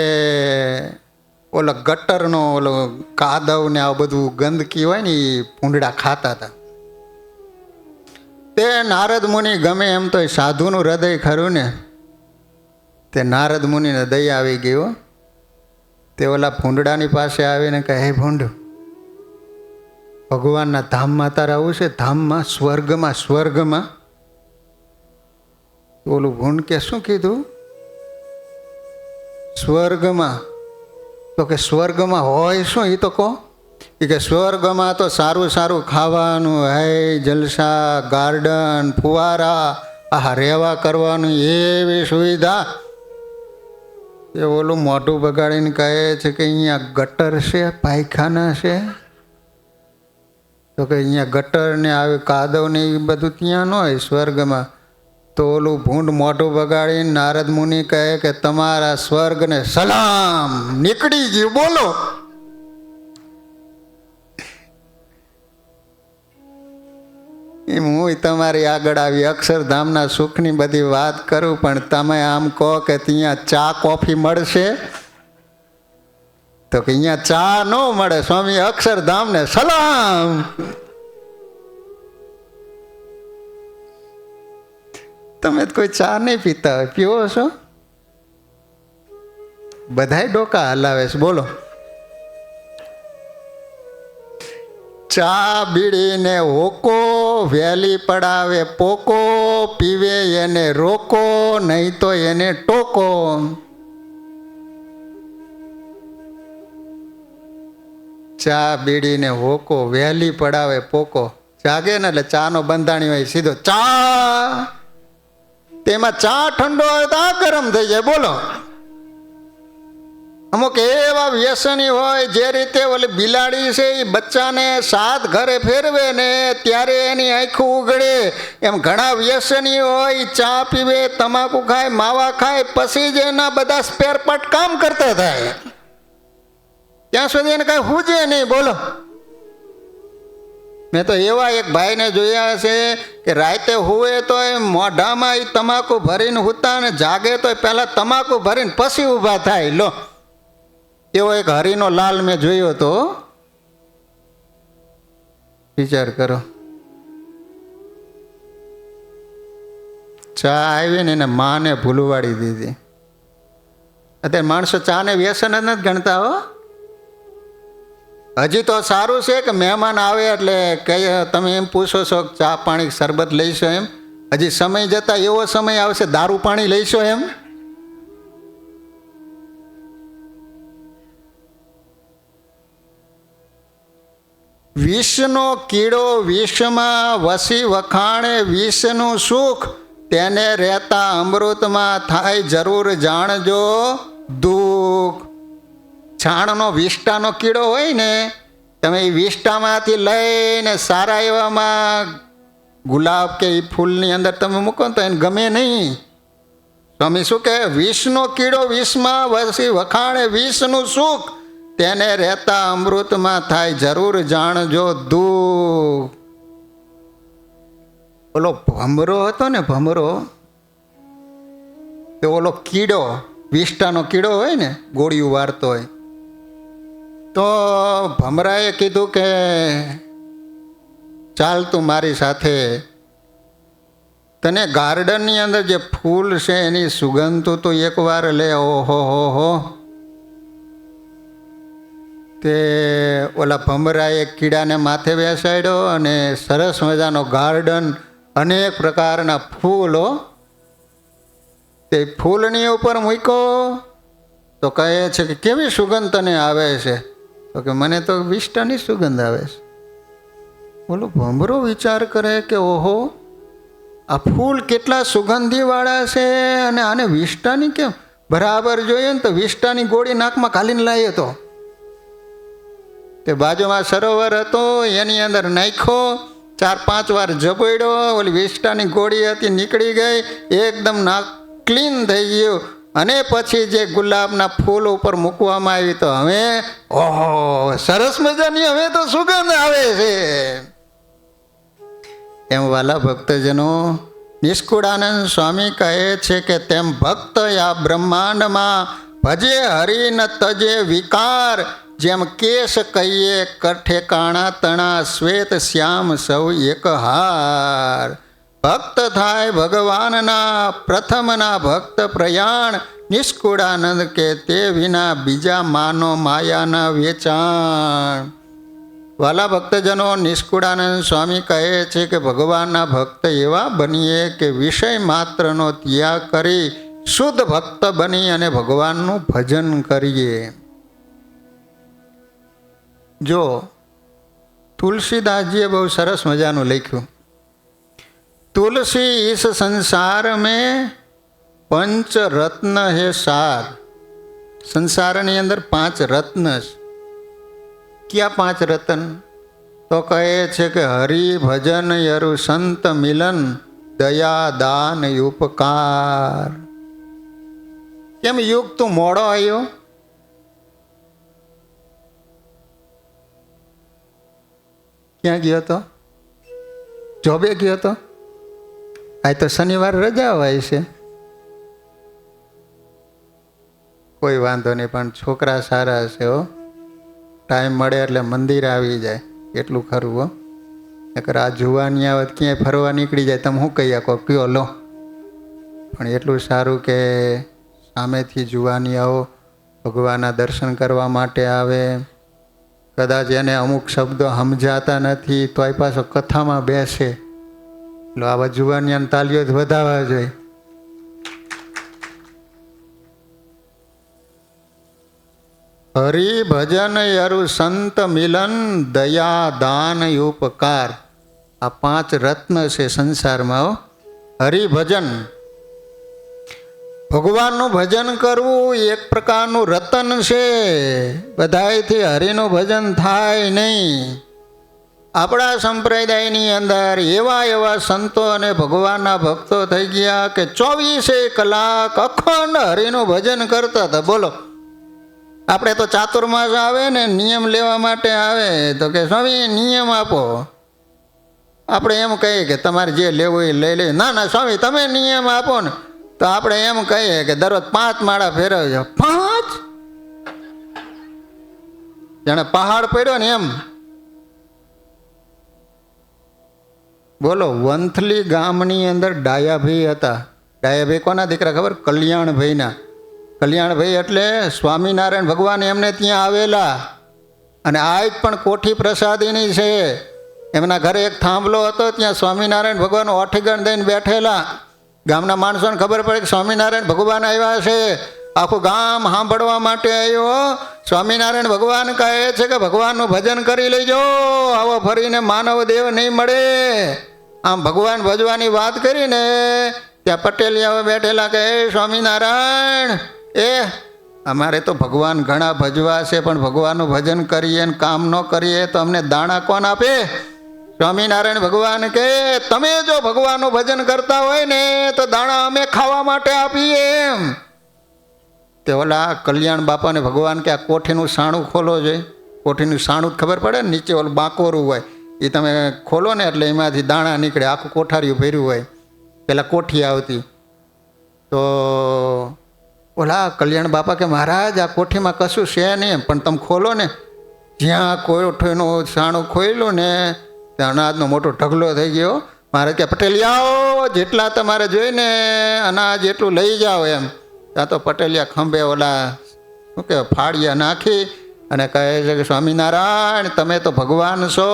ઓલો ગટરનો ઓલો કાદવ ને આ બધું ગંદકી હોય ને એ ભૂંડડા ખાતા હતા. તે નારદ મુનિ ગમે એમ તો સાધુનું હૃદય ખરું ને, તે નારદ મુનિને દયા આવી ગયો. તે ઓલા ભૂંડડાની પાસે આવીને કહે, હે ભૂંડ, ભગવાનના ધામમાં તારે આવું છે? ધામમાં? સ્વર્ગમાં? સ્વર્ગમાં? ઓલું ભૂંડ કે શું કીધું? સ્વર્ગમાં. તો કે સ્વર્ગમાં હોય શું એ તો કહો. એ કે સ્વર્ગમાં તો સારું સારું ખાવાનું, હૈ જલસા, ગાર્ડન, ફુવારા, આ રહેવા કરવાનું એવી સુવિધા. એ ઓલું મોઢું બગાડીને કહે છે કે અહીંયા ગટર છે, પાયખાના છે. તો કે અહીંયા ગટર ને આવી કાદવ ને એ બધું ત્યાં ન હોય સ્વર્ગમાં. તો ઓલું ભૂંડ મોઢું બગાડીને નારદ મુનિ કહે કે તમારા સ્વર્ગને સલામ, નીકળી ગયું બોલો. એમ હું તમારી આગળ આવી અક્ષરધામના સુખની બધી વાત કરું, પણ તમે આમ કહો કે ત્યાં ચા કોફી મળશે, તો કે અહીંયા ચા ન મળે. સ્વામી અક્ષરધામને સલામ. તમે તો કોઈ ચા નહીં પીતા હોય, પીવો છો? બધાય ડોકા હલાવે છે બોલો. ચા બીડીને હોકો, વહેલી પડાવે પોકો, પીવે એને રોકો, નહીં તો એને ટોકો. ચા બીડીને હોકો, વહેલી પડાવે પોકો. જાગે ને એટલે ચાનો બંધાણી હોય સીધો ચા, તેમાં ચા ઠંડો હોય તો આ ગરમ થઈ જાય બોલો. અમુક એવા વ્યસની હોય, જે રીતે ઓલી બિલાડી છે એ બચ્ચાને સાત ઘરે ફેરવે ને ત્યારે એની આંખું ઉઘડે, એમ ઘણા વ્યસની હોય, ચા પીવે, તમાકુ ખાય, માવા ખાય, પછી જ એના બધા સ્પેર પાર્ટ કામ કરતા થાય. ત્યાં સુધી એને કાંઈ હુજે નહીં બોલો. મેં તો એવા એક ભાઈને જોયા છે કે રાતે હુવે તો મોઢામાં એ તમાકુ ભરીને હુતા, ને જાગે તો પહેલાં તમાકુ ભરીને પછી ઊભા થાય. લો, એવો એક હરિનો લાલ મેં જોયો હતો. વિચાર કરો. ચા આવી ને એને માને ભૂલવાડી દીધી. અત્યારે માણસો ચાને વ્યસન જ નથી ગણતા હો. હજી તો સારું છે કે મહેમાન આવે એટલે કહીએ, તમે એમ પૂછો છો કે ચા પાણી શરબત લઈશો એમ. હજી સમય જતા એવો સમય આવશે દારૂ પાણી લઈશો એમ. વિષનો કીડો વિષમાં વસી વખાણે, વિષનું સુખ તેને રહેતા અમૃતમાં થાય જરૂર જાણજો દુઃખ. છાણનો વિષ્ટાનો કીડો હોય ને, તમે એ વિષ્ટામાંથી લઈને સારા એવામાં ગુલાબ કે એ ફૂલની અંદર તમે મૂકો તો એને ગમે નહીં. સ્વામી શું કહે? વિષનો કીડો વિષમાં વસી વખાણે, વિષનું સુખ તેને રહેતા અમૃતમાં થાય જરૂર જાણજો દુઃખ. ઓલો ભમરો હતો ને, ભમરો, તો ઓલો કીડો વિષ્ટાનો કીડો હોય ને, ગોળીયું વારતો હોય, તો ભમરાએ કીધું કે ચાલ તું મારી સાથે, તને ગાર્ડનની અંદર જે ફૂલ છે એની સુગંધ તો એકવાર લે. ઓહો હો હો. તે ઓલા ભમરાએ કીડાને માથે બેસાડ્યો અને સરસ મજાનો ગાર્ડન, અનેક પ્રકારના ફૂલો, તે ફૂલની ઉપર મૂક્યો. તો કહે છે કે કેવી સુગંધ તને આવે છે? તો કે મને તો વિષ્ટાની સુગંધ આવે છે. બોલો, ભમરો વિચાર કરે કે ઓહો, આ ફૂલ કેટલા સુગંધીવાળા છે અને આને વિષ્ટાની કેમ? બરાબર જોઈએ ને તો વિષ્ટાની ગોળી નાકમાં ઘાલીને લાવ્યો હતો. તે બાજુમાં સરોવર હતો, એની અંદર નાખ્યો, 4-5 વાર ઝબડ્યો, ઓલી વિષ્ટાની ગોળી હતી નીકળી ગઈ, એકદમ નાક ક્લીન થઈ ગયું. અને પછી જે ગુલાબના ફૂલ ઉપર મૂકવામાં આવી તો હવે ઓહો સરસ મજાની હવે તો સુગંધ આવે છે. એમ વાલા ભક્તજનો, નિષ્કુળાનંદ સ્વામી કહે છે કે તેમ ભક્ત આ બ્રહ્માંડમાં ભજે હરિ ન તજે વિકાર, જેમ કેશ કહીએ ઠેકાણા તણા, શ્વેત શ્યામ સૌ એક હાર. ભક્ત થાય ભગવાનના પ્રથમના ભક્ત પ્રયાણ, નિષ્કુળાનંદ કે તે વિના બીજા માનો માયાના વેચાણ. વાલા ભક્તજનો, નિષ્કુળાનંદ સ્વામી કહે છે કે ભગવાનના ભક્ત એવા બનીએ કે વિષય માત્રનો ત્યાગ કરી શુદ્ધ ભક્ત બની અને ભગવાનનું ભજન કરીએ. જો તુલસીદાસજીએ બહુ સરસ મજાનું લખ્યું. तुलसी इस संसार में पंच रत्न है सार. संसार ની અંદર 5 રત્ન. क्या 5 રત્ન? તો કહે છે કે હરિ ભજન યરુ સંત મિલન દયા દાન ઉપકાર. કેમ યુગ તું મોડો આવ્યો? ક્યાં ગયો તો? જોબે ગયો તો? આજ તો શનિવાર રજા હોય છે. કોઈ વાંધો નહીં, પણ છોકરા સારા છે હો. ટાઈમ મળે એટલે મંદિર આવી જાય એટલું ખરું હો. નકર આ જુવાની આવત ક્યાંય ફરવા નીકળી જાય તમે શું કહી શકો, કયો લો. પણ એટલું સારું કે સામેથી જુવાની આવો ભગવાનના દર્શન કરવા માટે આવે. કદાચ એને અમુક શબ્દો સમજાતા નથી તોય પાછો કથામાં બેસે. એટલે આવા જુવાનિયાને તાલીઓ જ વધારવા જોઈએ. હરિ ભજન યરુ સંત મિલન દયા દાન ઉપકાર. આ 5 રત્ન છે સંસારમાં. હરિભજન, ભગવાનનું ભજન કરવું એક પ્રકારનું રતન છે. બધાયથી હરિનું ભજન થાય નહીં. આપણા સંપ્રદાયની અંદર એવા એવા સંતો અને ભગવાનના ભક્તો થઈ ગયા કે 24 કલાક અખંડ હરિનું ભજન કરતા હતા. બોલો, આપણે તો ચાતુર્માસ આવે ને નિયમ લેવા માટે આવે તો કે સ્વામી નિયમ આપો. આપણે એમ કહીએ કે તમારે જે લેવું એ લઈ લે. ના ના સ્વામી તમે નિયમ આપો ને. તો આપણે એમ કહીએ કે દરરોજ 5 માળા ફેરવજો. 5? જાણે પહાડ પડ્યો ને એમ. બોલો, વંથલી ગામની અંદર ડાયાભાઈ હતા. ડાયાભાઈ કોના દીકરા ખબર? કલ્યાણભાઈના. કલ્યાણભાઈ એટલે સ્વામિનારાયણ ભગવાન એમને ત્યાં આવેલા. અને આજ પણ કોઠી પ્રસાદીની છે. એમના ઘરે એક થાંભલો હતો, ત્યાં સ્વામિનારાયણ ભગવાન ઓઠીગણ દઈને બેઠેલા. ગામના માણસોને ખબર પડે કે સ્વામિનારાયણ ભગવાન આવ્યા છે. આખું ગામ સાંભળવા માટે આવ્યો. સ્વામિનારાયણ ભગવાન કહે છે કે ભગવાનનું ભજન કરી લેજો, આવો ફરીને માનવ દેવ નહીં મળે. આમ ભગવાન ભજવાની વાત કરીને ત્યાં પટેલિયાઓ બેઠેલા કે સ્વામિનારાયણ, અમારે તો ભગવાન ઘણા ભજવા છે, પણ ભગવાનનું ભજન કરીએ ને કામ ન કરીએ તો અમને દાણા કોણ આપે? સ્વામિનારાયણ ભગવાન કે તમે જો ભગવાનનું ભજન કરતા હોય ને તો દાણા અમે ખાવા માટે આપીએ એમ. તે ઓલા કલ્યાણ બાપાને ભગવાન કે આ કોઠીનું સાણું ખોલો જોઈએ. કોઠીનું સાણું ખબર પડે ને, નીચે ઓલું બાકોરું હોય એ તમે ખોલો ને એટલે એમાંથી દાણા નીકળે. આખું કોઠારીયું ભર્યું હોય. પેલા કોઠી આવતી. તો ઓલા કલ્યાણ બાપા કે મહારાજ આ કોઠીમાં કશું છે નહીં, પણ તમે ખોલો ને. જ્યાં કોઠીનું સાણું ખોલ્યું ને ત્યાં અનાજનો મોટો ઢગલો થઈ ગયો. મારે કે પટેલિયાઓ જેટલા તમારે જોઈને અનાજ એટલું લઈ જાઓ એમ. ત્યાં તો પટેલિયા ખંભે ઓલા શું કે ફાળિયા નાખી અને કહે છે કે સ્વામિનારાયણ તમે તો ભગવાન છો,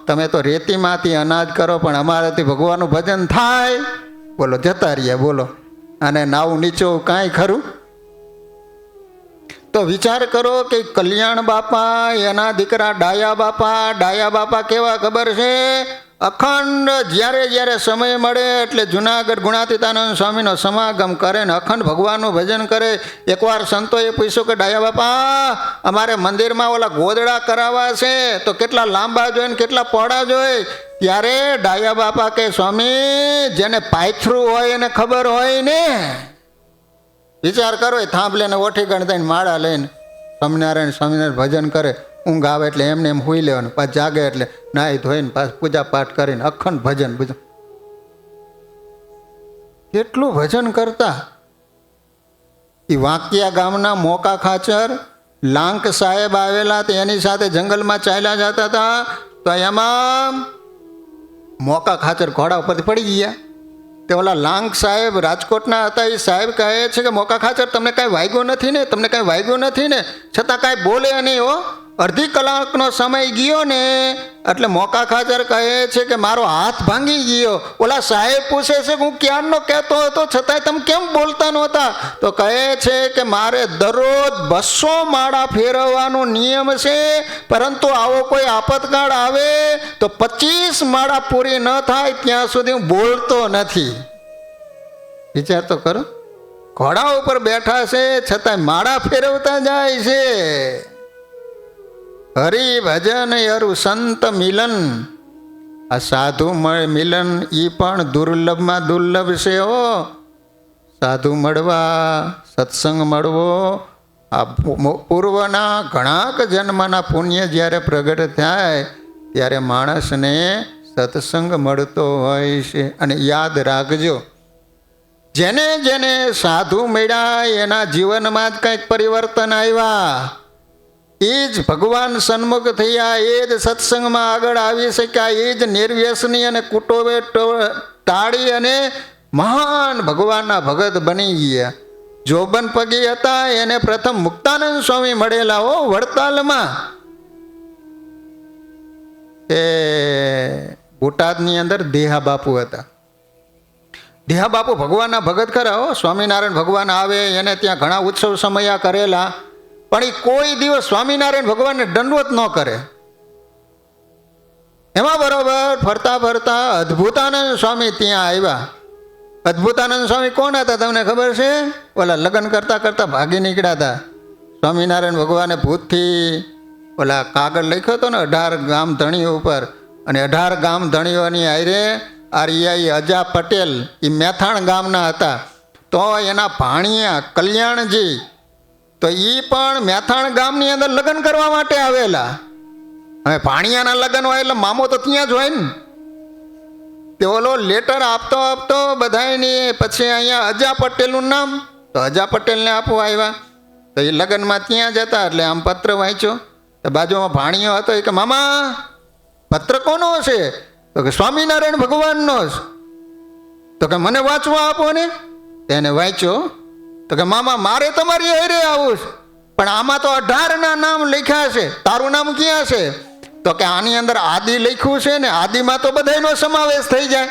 તમે તો રેતીમાંથી અનાજ કરો, પણ અમારાથી ભગવાનનું ભજન થાય? બોલો, જતા રહ્યા. બોલો, અને નાવું નીચું કાંઈ ખરું? તો વિચાર કરો કે કલ્યાણ બાપા, એના દીકરા ડાયા બાપા કેવા ખબર છે? અખંડ જ્યારે જ્યારે સમય મળે એટલે જુનાગઢ ગુણાતીતાનંદ સ્વામીનો સમાગમ કરે ને અખંડ ભગવાનનું ભજન કરે. એકવાર સંતોએ પૂછ્યું કે ડાયા બાપા અમારે મંદિરમાં ઓલા ગોદડા કરાવવા છે, તો કેટલા લાંબા જોઈએ ને કેટલા પહોળા જોઈએ? ત્યારે ડાયા બાપા કે સ્વામી જેને પાયથરું હોય એને ખબર હોય ને. વિચાર કરો, એ થાંભલે ને ઓઠીગણ થઈને માળા લઈને સ્વામિનારાયણ ભજન કરે. ઊંઘ આવે એટલે એમને એમ હુઈ લેવાનું, પાછું જાગે એટલે નાહી ધોઈને પાછું પૂજા પાઠ કરીને અખંડ ભજન બધું. કેટલું ભજન કરતા. એ વાંકિયા ગામના મોકા ખાચર લાંક સાહેબ આવેલા, તો એની સાથે જંગલમાં ચાલ્યા જતા હતા. તો એમાં મોકા ખાચર ઘોડા ઉપરથી પડી ગયા. તે ઓલા લાંક સાહેબ રાજકોટના હતા. એ સાહેબ કહે છે કે મોકા ખાચર તમને કાંઈ વાગ્યું નથી ને? તમને કાંઈ વાગ્યું નથી ને? છતાં કાંઈ બોલે નહીં હો. અડધી કલાકનો સમય ગયો ને એટલે મોકા ખાચર કહે છે કે મારો હાથ ભાંગી ગયો. ઓલા સાહેબ પૂછે છે કે હું ક્યારનો કહેતો હતો છતાંય તમે કેમ બોલતા નહોતા? તો કહે છે કે મારે દરરોજ 200 માળા ફેરવવાનો નિયમ છે, પરંતુ આવો કોઈ આપતકાળ આવે તો 25 માળા પૂરી ન થાય ત્યાં સુધી હું બોલતો નથી. વિચાર તો કરો, ઘોડા ઉપર બેઠા છે છતાંય માળા ફેરવતા જાય છે. હરિ ભજન અરુ સંત મિલન. આ સાધુ મિલન એ પણ દુર્લભમાં દુર્લભ છે હો. સાધુ મળવા, સત્સંગ મળવો, આ પૂર્વના ઘણા જન્મના પુણ્ય જ્યારે પ્રગટ થાય ત્યારે માણસને સત્સંગ મળતો હોય છે. અને યાદ રાખજો, જેને જેને સાધુ મળ્યા એના જીવનમાં જ કંઈક પરિવર્તન આવ્યા. એ જ ભગવાન સન્મુખ થયા, એ જ સત્સંગમાં આગળ આવી શક્યા, એ જ નિર્વ્યસની અને કુટોવે ટાળી અને મહાન ભગવાનના ભગત બની ગયા. જોબન પગી હતા એને પ્રથમ મુક્તાનંદ સ્વામી મળેલા હો વડતાલમાં. એ બોટાદની અંદર દેહા બાપુ હતા. દેહા બાપુ ભગવાનના ભગત ખરા હો. સ્વામિનારાયણ ભગવાન આવે એને ત્યાં ઘણા ઉત્સવ સમયા કરેલા, પણ એ કોઈ દિવસ સ્વામિનારાયણ ભગવાનને દંડવત ન કરે. એમાં બરોબર ફરતા ફરતા અદ્ભુતાનંદ સ્વામી ત્યાં આવ્યા. અદ્ભુતાનંદ સ્વામી કોણ હતા તમને ખબર છે? ઓલા લગ્ન કરતા કરતા ભાગી નીકળ્યા હતા. સ્વામિનારાયણ ભગવાને ભૂતથી ઓલા કાગળ લખ્યો હતો ને 18 ગામ ધણીઓ ઉપર, અને 18 ગામ ધણીઓની આયરે આરિયાઈ અજા પટેલ એ મેથાણ ગામના હતા. તો એના ભાણિયા કલ્યાણજી તો એ પણ મેથાણ ગામની અંદર લગ્ન કરવા માટે આવેલા. હવે ભાણિયાના લગ્ન હોય એટલે મામો તો ત્યાં જ હોય ને. તે ઓલો લેટર આપતો આપતો બધાની પછી અહીંયા અજા પટેલનું નામ, તો અજા પટેલને આપવા આવ્યા. તો એ લગ્નમાં ત્યાં જતા એટલે આમ પત્ર વાંચ્યો. તો બાજુમાં ભાણિયો હતો, એ કે મામા પત્ર કોનો છે? તો કે સ્વામિનારાયણ ભગવાનનો જ. તો કે મને વાંચવા આપો ને. તેને વાંચ્યો. તો કે મામા મારે તમારી હારે આવું છે, પણ આમાં તો 18 નામ લખ્યા છે, તારું નામ ક્યાં છે? તો કે આની અંદર આદિ લખ્યું છે ને, આદિમાં તો બધાનો સમાવેશ થઈ જાય.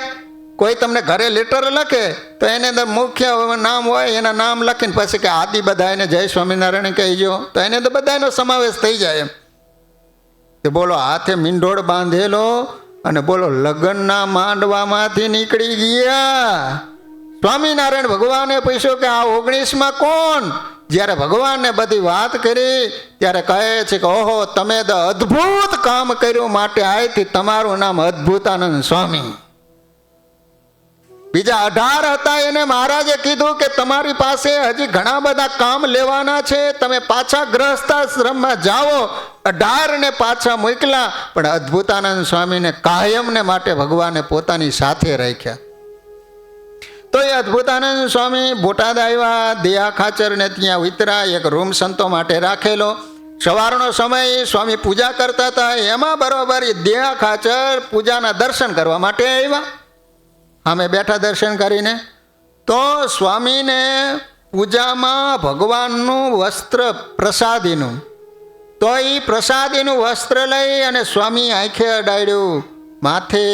કોઈ તમને ઘરે લેટર લખે તો એની અંદર મુખ્ય નામ હોય, એના નામ લખીને પછી કે આદિ બધા એને જય સ્વામિનારાયણ કહીજો, તો એને તો બધાનો સમાવેશ થઈ જાય એમ. કે બોલો હાથે મીંઢોળ બાંધેલો અને બોલો લગ્નના માંડવામાંથી નીકળી ગયા. સ્વામિનારાયણ ભગવાને પૂછ્યો કે આ 19માં કોણ? જ્યારે ભગવાનને બધી વાત કરી ત્યારે કહે છે કે ઓહો તમે તો અદ્ભુત કામ કર્યું માટે આથી તમારું નામ અદ્ભુતાનંદ સ્વામી. બીજા 18 હતા એને મહારાજે કીધું કે તમારી પાસે હજી ઘણા બધા કામ લેવાના છે, તમે પાછા ગ્રહસ્થાશ્રમમાં જાઓ. 18 ને પાછા મોકલા, પણ અદ્ભુતાનંદ સ્વામીને કાયમને માટે ભગવાને પોતાની સાથે રાખ્યા. તો એ અદ્ભુતાનંદ સ્વામી બોટાદ આવ્યા. દેહા ખાચરને ત્યાં ઉતરા, એક રૂમ સંતો માટે રાખેલો. સવારનો સમય સ્વામી પૂજા કરતા હતા. એમાં બરોબર એ દેહા ખાચર પૂજાના દર્શન કરવા માટે આવ્યા. અમે બેઠા દર્શન કરીને. તો સ્વામીને પૂજામાં ભગવાનનું વસ્ત્ર પ્રસાદીનું, તો એ પ્રસાદીનું વસ્ત્ર લઈ અને સ્વામી આંખે અડાડ્યું, માથે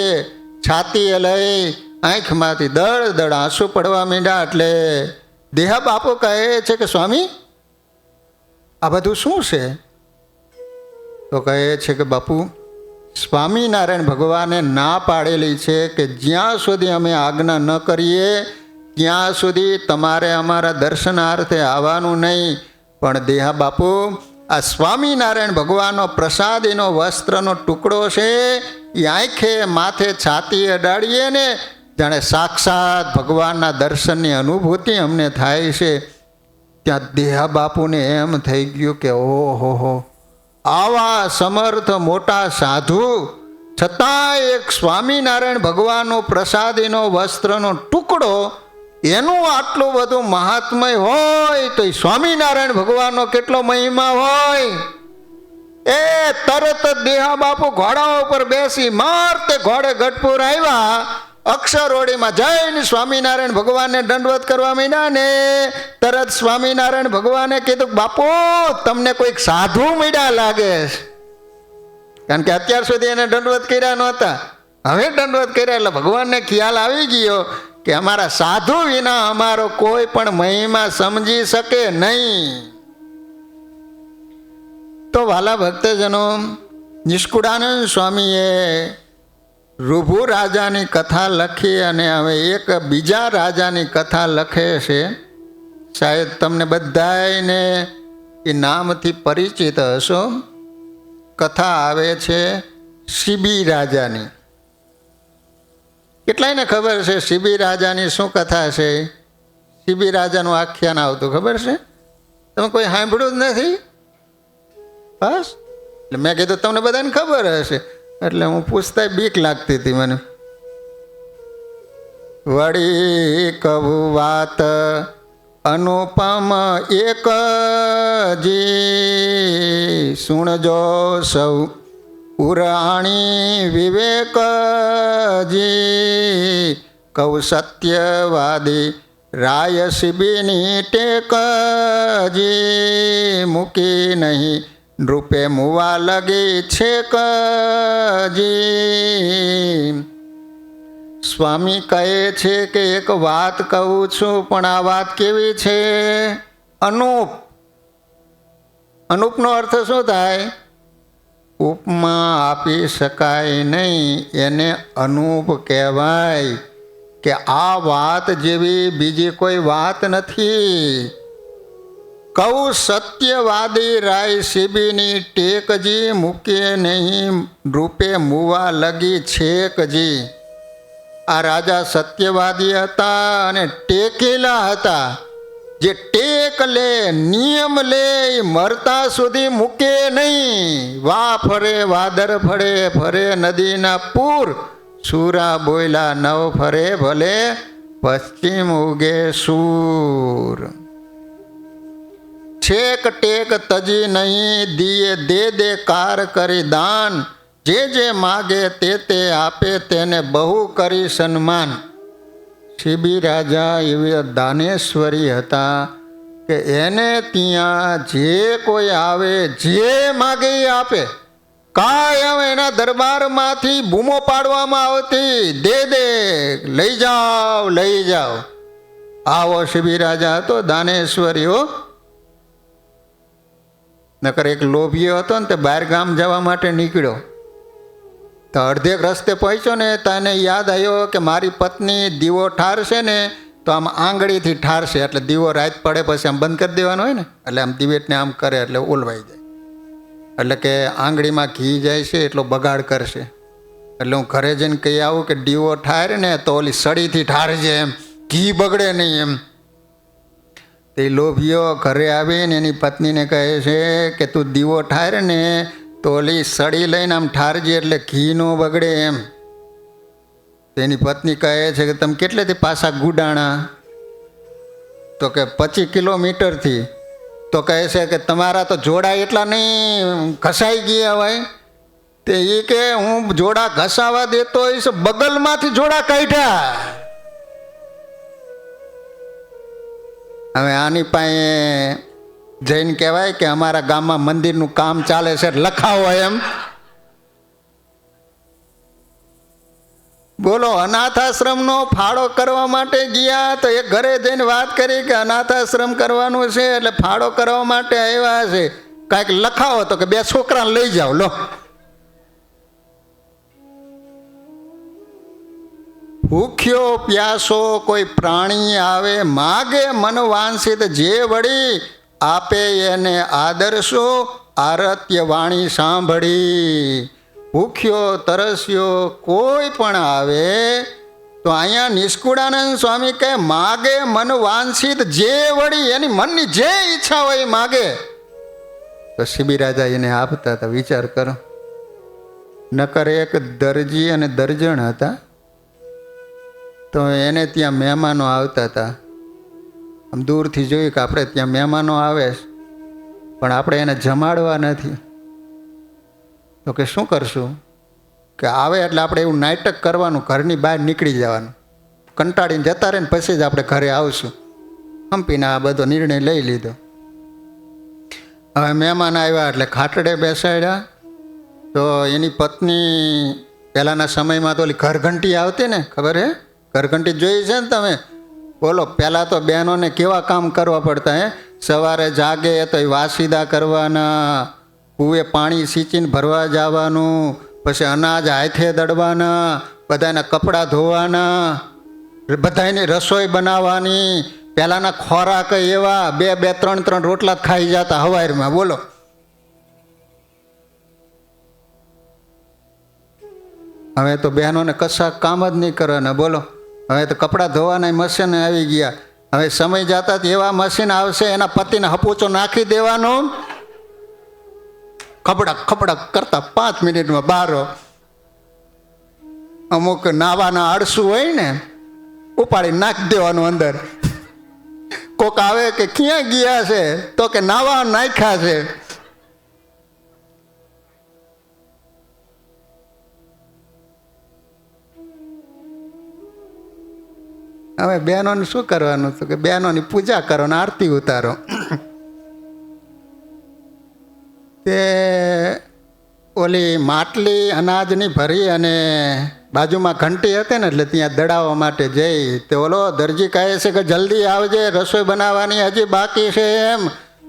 છાતીએ લઈ આંખમાંથી દળ દળ આંસુ પડવા માંડ્યા. એટલે દેહા બાપુ કહે છે કે સ્વામી આ બધું શું છે? તો કહે છે કે બાપુ સ્વામિનારાયણ ભગવાને ના પાડેલી છે કે જ્યાં સુધી અમે આજ્ઞા ન કરીએ ત્યાં સુધી તમારે અમારા દર્શનાર્થે આવવાનું નહીં. પણ દેહા બાપુ આ સ્વામિનારાયણ ભગવાનનો પ્રસાદીનો વસ્ત્રનો ટુકડો છે, એ આંખે માથે છાતી અડાડીએ ને જાણે સાક્ષાત ભગવાનના દર્શનની અનુભૂતિ અમને થાય છે. ત્યાં દેહા બાપુને એમ થઈ ગયું કે ઓહો આવા સમર્થ મોટા સાધુ છતાં એક સ્વામિનારાયણ ભગવાનનો પ્રસાદીનો વસ્ત્રનો ટુકડો એનું આટલું બધું મહાત્મય હોય તો સ્વામિનારાયણ ભગવાનનો કેટલો મહિમા હોય. એ તરત દેહા બાપુ ઘોડા ઉપર બેસી મારતે ઘોડે ગઢપુર આવ્યા. અક્ષરોડીમાં જઈને સ્વામિનારાયણ ભગવાનને દંડવત કરવા માંડ્યા ને તરત સ્વામિનારાયણ ભગવાને કીધું બાપુ તમને કોઈક સાધુ મળ્યા લાગે. કારણ કે અત્યાર સુધી એને દંડવત કર્યા નહોતા, હવે દંડવત કર્યા એટલે ભગવાનને ખ્યાલ આવી ગયો કે અમારા સાધુ વિના અમારો કોઈ પણ મહિમા સમજી શકે નહીં. તો વાલા ભક્તજનો, નિષ્કુળાનંદ સ્વામીએ ઋભુ રાજાની કથા લખી અને હવે એક બીજા રાજાની કથા લખે છે. શાયદ તમને બધાને એ નામથી પરિચિત હશો. કથા આવે છે શિબી રાજાની. કેટલાયને ખબર છે શિબી રાજાની શું કથા છે? શિબી રાજાનું આખ્યાન આવતું ખબર છે? તમે કોઈ સાંભળ્યું જ નથી? બસ એટલે મેં કીધું તમને બધાને ખબર હશે, એટલે હું પૂછતા બીક લાગતી હતી મને. વળી કહું વાત અનુપમ એક જી, સુણજો સૌ પુરાણી વિવેકજી. કહું સત્યવાદી રાય શિબીની ટેકજી, મૂકી નહીં નૃપે મુવા લગી છેકજી. સ્વામી કહે છે કે એક વાત કહું છું, પણ આ વાત કેવી છે? અનુપ. અનુપનો અર્થ શું થાય? ઉપમા આપી શકાય નહીં, એને અનુપ કહેવાય. કે આ વાત જેવી બીજી કોઈ વાત નથી. કહું સત્યવાદી રાય શિબીની ટેકજી, મૂકે નહીં રૂપે મુવા લગી છેકજી. આ રાજા સત્યવાદી હતા અને ટેકેલા હતા. જે ટેક લે, નિયમ લે, મરતા સુધી મૂકે નહીં. વા ફરે વાદર ફરે, ફરે નદીના પૂર, સુરા બોયલા નવ ફરે, ભલે પશ્ચિમ ઉગે સૂર. છેક ટેક તજી નહીં, દીએ દે દે કાર કરી દાન. જે જે માગે તે આપે, તેને બહુ કરી સન્માન. શિબી રાજા એવી દાનેશ્વરી હતા કે એને ત્યાં જે કોઈ આવે, જે માગે એ આપે. કાયમ એના દરબારમાંથી બૂમો પાડવામાં આવતી, દે દે, લઈ જાઓ લઈ જાઓ. આવો શિબી રાજા હતો, દાનેશ્વરીઓ. નકર એક લોભીઓ હતો ને તે બહાર ગામ જવા માટે નીકળ્યો, તો અડધેક રસ્તે પહોંચ્યો ને તને યાદ આવ્યો કે મારી પત્ની દીવો ઠારશે ને તો આમ આંગળીથી ઠારશે, એટલે દીવો રાત પડે પછી આમ બંધ કરી દેવાનો હોય ને, એટલે આમ દિવેટને આમ કરે એટલે ઓલવાઈ જાય. એટલે કે આંગળીમાં ઘી જાય છે એટલો બગાડ કરશે. એટલે હું ઘરે જઈને કહી આવું કે દીવો ઠારે ને તો ઓલી સળીથી ઠારજે, એમ ઘી બગડે નહીં એમ. તે લોભીઓ ઘરે આવીને એની પત્નીને કહે છે કે તું દીવો ઠારે ને તો ઓલી સળી લઈને આમ ઠારજે એટલે ઘી ન બગડે એમ. તેની પત્ની કહે છે કે તમે કેટલેથી પાછા ગુડાણા? તો કે 25 કિલોમીટરથી. તો કહે છે કે તમારા તો જોડા એટલા નહીં ઘસાઈ ગયા હોય. તે એ કે હું જોડા ઘસાવા દેતો હોઈશ, બગલમાંથી જોડા કાઢ્યા. હવે આની પાસે જઈને કહેવાય કે અમારા ગામમાં મંદિરનું કામ ચાલે છે, લખાવો એમ. બોલો, અનાથાશ્રમનો ફાળો કરવા માટે ગયા તો એક ઘરે જઈને વાત કરી કે અનાથાશ્રમ કરવાનું છે એટલે ફાળો કરવા માટે આવ્યા છે, કાંઈક લખાવો. તો કે 2 છોકરાને લઈ જાઓ. લો, ભૂખ્યો પ્યાસો કોઈ પ્રાણી આવે, માગે મન વાંસિત જે વળી, આપે એને આદરશો આરત્ય વાણી સાંભળી. ભૂખ્યો તરસ્યો કોઈ પણ આવે તો અહીંયા નિષ્કુળાનંદ સ્વામી કહે માગે મન વાંસિત જે વળી, એની મનની જે ઈચ્છા હોય એ માગે. તો શિબી રાજા એને આપતા હતા. વિચાર કરો. નકર એક દરજી અને દર્જણ હતા, તો એને ત્યાં મહેમાનો આવતા હતા. આમ દૂરથી જોયું કે આપણે ત્યાં મહેમાનો આવે પણ આપણે એને જમાડવા નથી. તો કે શું કરશું? કે આવે એટલે આપણે એવું નાટક કરવાનું, ઘરની બહાર નીકળી જવાનું, કંટાળીને જતા રહે ને પછી જ આપણે ઘરે આવશું. હંપીને આ બધો નિર્ણય લઈ લીધો. હવે મહેમાન આવ્યા એટલે ખાટડે બેસાડ્યા. તો એની પત્ની પહેલાંના સમયમાં તો ઓલી ઘરઘંટી આવતી ને, ખબર હે? ઘરઘંટી જોઈ છે ને તમે? બોલો, પહેલાં તો બહેનોને કેવા કામ કરવા પડતા હે. સવારે જાગે તો એ વાસીદા કરવાના, કૂએ પાણી સિંચીને ભરવા જવાનું, પછી અનાજ હાથે દળવાના, બધાના કપડાં ધોવાના, બધાની રસોઈ બનાવવાની. પહેલાંના ખોરાક એવા 2-2, 3-3 રોટલા ખાઈ જતા હવારમાં. બોલો, હવે તો બહેનોને કશા કામ જ નહીં કરવાના. બોલો, હવે તો કપડાં ધોવાના મશીન આવી ગયા. હવે સમય જતા એવા મશીન આવશે, એના પતિને હપોચો નાખી દેવાનો, ખબડક ખબડક કરતા 5 મિનિટમાં બારો. અમુક નાવાના આળસુ હોય ને, ઉપાડી નાખી દેવાનું અંદર. કોક આવે કે ક્યાં ગયા છે, તો કે નાવા નાખ્યા છે. હવે બહેનોને શું કરવાનું? તો કે બહેનોની પૂજા કરો ને આરતી ઉતારો. તે ઓલી માટલી અનાજની ભરી અને બાજુમાં ઘંટી હતી ને, એટલે ત્યાં દડાવવા માટે જઈ. તે ઓલો દરજી કહે છે કે જલ્દી આવજે, રસોઈ બનાવવાની હજી બાકી છે એમ.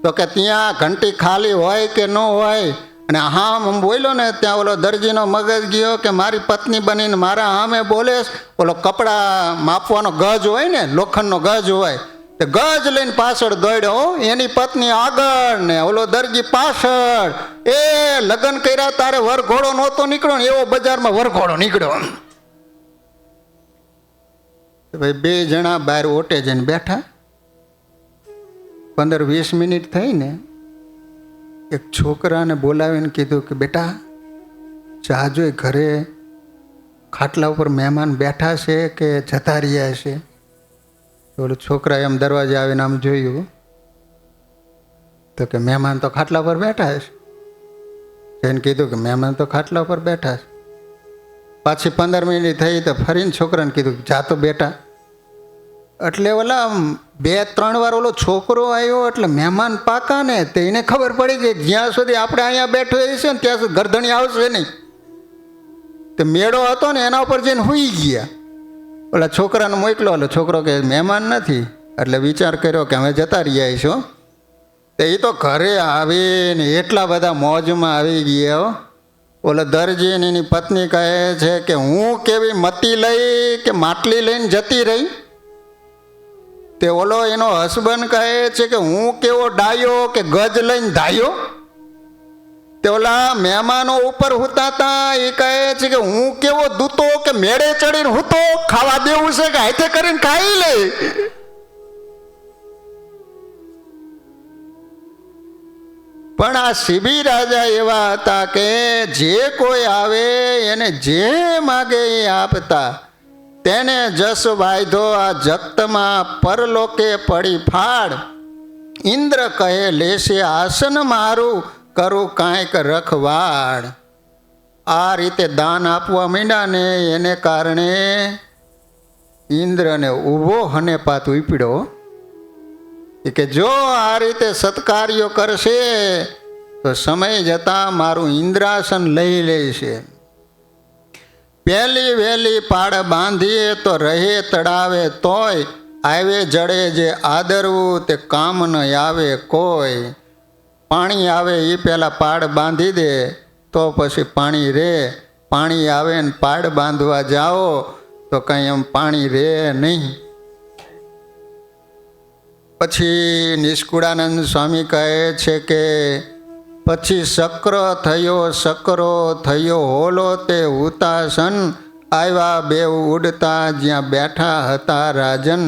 તો કે ત્યાં ઘંટી ખાલી હોય કે ન હોય. અને હા હું બોલ્યો ને, ત્યાં ઓલો દરજીનો મગજ ગયો કે મારી પત્ની બનીને મારા સામે બોલે. ઓલો કપડાં માપવાનો ગજ હોય ને, લોખંડનો ગજ હોય, તે ગજ લઈને પાછળ દોડ્યો. એની પત્ની આગળ ને ઓલો દરજી પાછળ. એ લગ્ન કર્યા તારે વરઘોડો નહોતો નીકળ્યો ને, એવો બજારમાં વરઘોડો નીકળ્યો. ભાઈ 2 જણા બહાર ઓટે જઈને બેઠા. 15-20 મિનિટ થઈ ને, એક છોકરાને બોલાવીને કીધું કે બેટા ચા જોઈ, ઘરે ખાટલા ઉપર મહેમાન બેઠા છે કે જતા રહ્યા છે? ઓલો છોકરાએ એમ દરવાજે આવીને આમ જોયું તો કે મહેમાન તો ખાટલા પર બેઠા છે. એને કીધું કે મહેમાન તો ખાટલા પર બેઠા છે. પાછી 15 મિનિટ થઈ તો ફરીને છોકરાને કીધું જા તો બેટા. એટલે ઓલા 2-3 વાર ઓલો છોકરો આવ્યો એટલે મહેમાન પાકા ને, તે એને ખબર પડી કે જ્યાં સુધી આપણે અહીંયા બેઠો છે ને ત્યાં સુધી ગરદણી આવશે નહીં. તે મેળો હતો ને એના ઉપર જઈને સૂઈ ગયા. ઓલા છોકરાને મોકલો. એટલે છોકરો કે મહેમાન નથી. એટલે વિચાર કર્યો કે અમે જતા રહ્યા છો. તે એ તો ઘરે આવીને એટલા બધા મોજમાં આવી ગયા. ઓલો દરજી એની પત્ની કહે છે કે હું કેવી મતી લઈ કે માટલી લઈને જતી રહી. તે ઓલો એનો હસબન્ડ કહે છે કે હું કેવો ડાયો કે ગજ લઈને ધાયો. તે ઓલા મહેમાનો ઉપર હુતા હતા, એ કહે છે કે હું કેવો દૂતો કે મેળે ચડીને હુતો. ખાવા દેવું છે કે હાથે કરીને ખાઈ લે. પણ આ શિબી રાજા એવા હતા કે જે કોઈ આવે એને જે માગે એ આપતા. તેને જસ વાયધો આ જગતમાં પરલોકે પડી ફાડ. ઇન્દ્ર કહે લેશે આસન મારું, કરું કાંઈક રખવાડ. આ રીતે દાન આપવા માંડ્યા ને એને કારણે ઇન્દ્રને ઊભો હને પાત ઉપડ્યો કે જો આ રીતે સત્કાર્યો કરશે તો સમય જતાં મારું ઇન્દ્રાસન લઈ લેશે. પહેલી વહેલી પાડ બાંધીએ તો રહે તળાવે તોય, આવે જડે જે આદરવું તે કામ ન આવે કોઈ. પાણી આવે એ પહેલાં પાડ બાંધી દે તો પછી પાણી રહે. પાણી આવે ને પાડ બાંધવા જાઓ તો કંઈ એમ પાણી રહે નહીં. પછી નિષ્કુળાનંદ સ્વામી કહે છે કે પછી સકરો થયો હોલો તે હુતાસન, આવ્યા બેવ ઉડતા જ્યાં બેઠા હતા રાજન.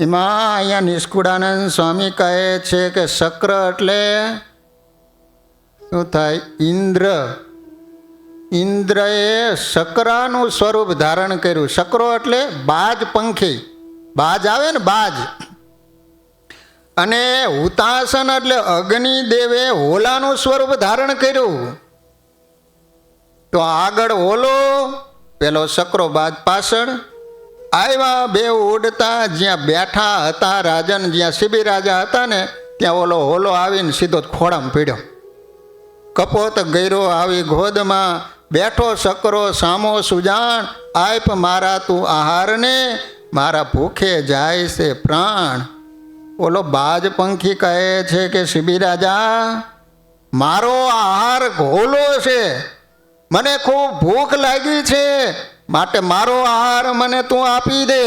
એમાં અહીંયા નિષ્કુળાનંદ સ્વામી કહે છે કે શક્ર એટલે શું થાય? ઇન્દ્ર. ઇન્દ્રએ શકરાનું સ્વરૂપ ધારણ કર્યું. શકરો એટલે બાજ પંખી, બાજ આવે ને બાજ. અને હુતાસન એટલે અગ્નિદેવે હોલાનું સ્વરૂપ ધારણ કર્યું. તો આગળ હોલો, પેલો શકરો બાજ પાછળ. આવ્યા બે ઉડતા જ્યાં બેઠા હતા રાજન, જ્યાં શિબી રાજા હતા ને ત્યાં ઓલો હોલો આવીને સીધો ખોળામાં પીડ્યો. કપોત ગયરો આવી ગોદમાં, બેઠો શકરો સામો સુજાણ. આપ મારા તું આહારને, મારા ભૂખે જાય છે પ્રાણ. ઓલો બાજ પંખી કહે છે કે શિબી રાજા, મારો આહાર ઘોલો છે, મને ખૂબ ભૂખ લાગી છે, માટે મારો આહાર મને તું આપી દે.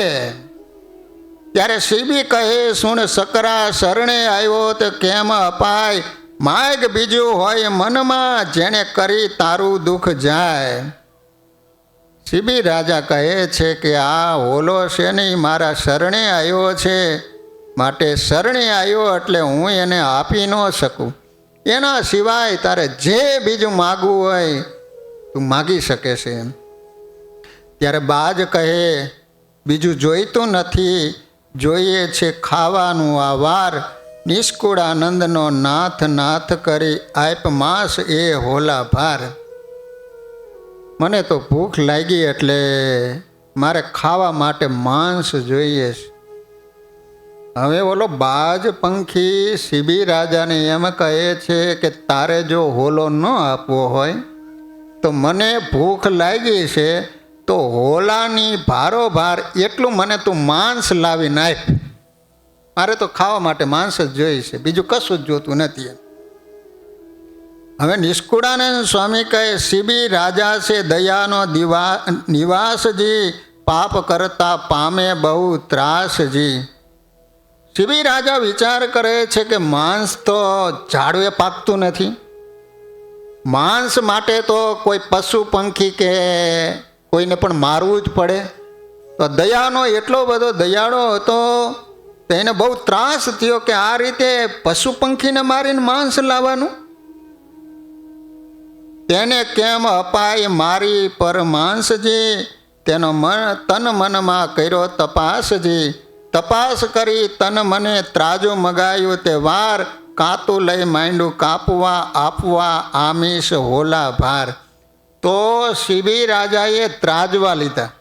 ત્યારે શિબી કહે સુણ શકરા શરણે આવ્યો તો કેમ અપાય, માગ બીજું હોય મનમાં, જેણે કરી તારું દુઃખ જાય. શિબી રાજા કહે છે કે આ હોલો છે ને એ મારા શરણે આવ્યો છે, માટે શરણે આવ્યો એટલે હું એને આપી ન શકું. એના સિવાય તારે જે બીજું માગવું હોય તું માગી શકે છે એમ. ત્યારે બાજ કહે બીજું જોઈતું નથી, જોઈએ છે ખાવાનું આ વાર. નિષ્કુળાનંદનો નાથ નાથ કરી આપ માંસ એ હોલા ભાર. મને તો ભૂખ લાગી એટલે મારે ખાવા માટે માંસ જોઈએ છે. હવે ઓલો બાજ પંખી શિબી રાજાને એમ કહે છે કે તારે જો હોલો ન આપવો હોય તો મને ભૂખ લાગી છે તો હોલાની ભારોભાર એટલું મને તું માંસ લાવી નાખ. મારે તો ખાવા માટે માંસ જ જોઈએ છે, બીજું કશું જ જોતું નથી. હવે નિષ્કુળાનંદ સ્વામી કહે શિબી રાજા છે દયાનો નિવાસજી, પાપ કરતા પામે બહુ ત્રાસજી. શિબી રાજા વિચાર કરે છે કે માંસ તો ઝાડવે પાકતું નથી, માંસ માટે તો કોઈ પશુ પંખી કે કોઈને પણ મારવું જ પડે. તો દયાનો એટલો બધો દયાળો હતો, તેને બહુ ત્રાસ થયો કે આ રીતે પશુ પંખીને મારીને માંસ લાવવાનું. તેને કેમ અપાય મારી પર માંસજી, તેનો તન મનમાં કર્યો તપાસજી. તપાસ કરી તન મને ત્રાજુ મગાયું તે વાર, કાતું લઈ માંડ્યું કાપવા આપવા આમીશ હોલા ભાર. તો શિબી રાજાએ ત્રાજવા લીધા.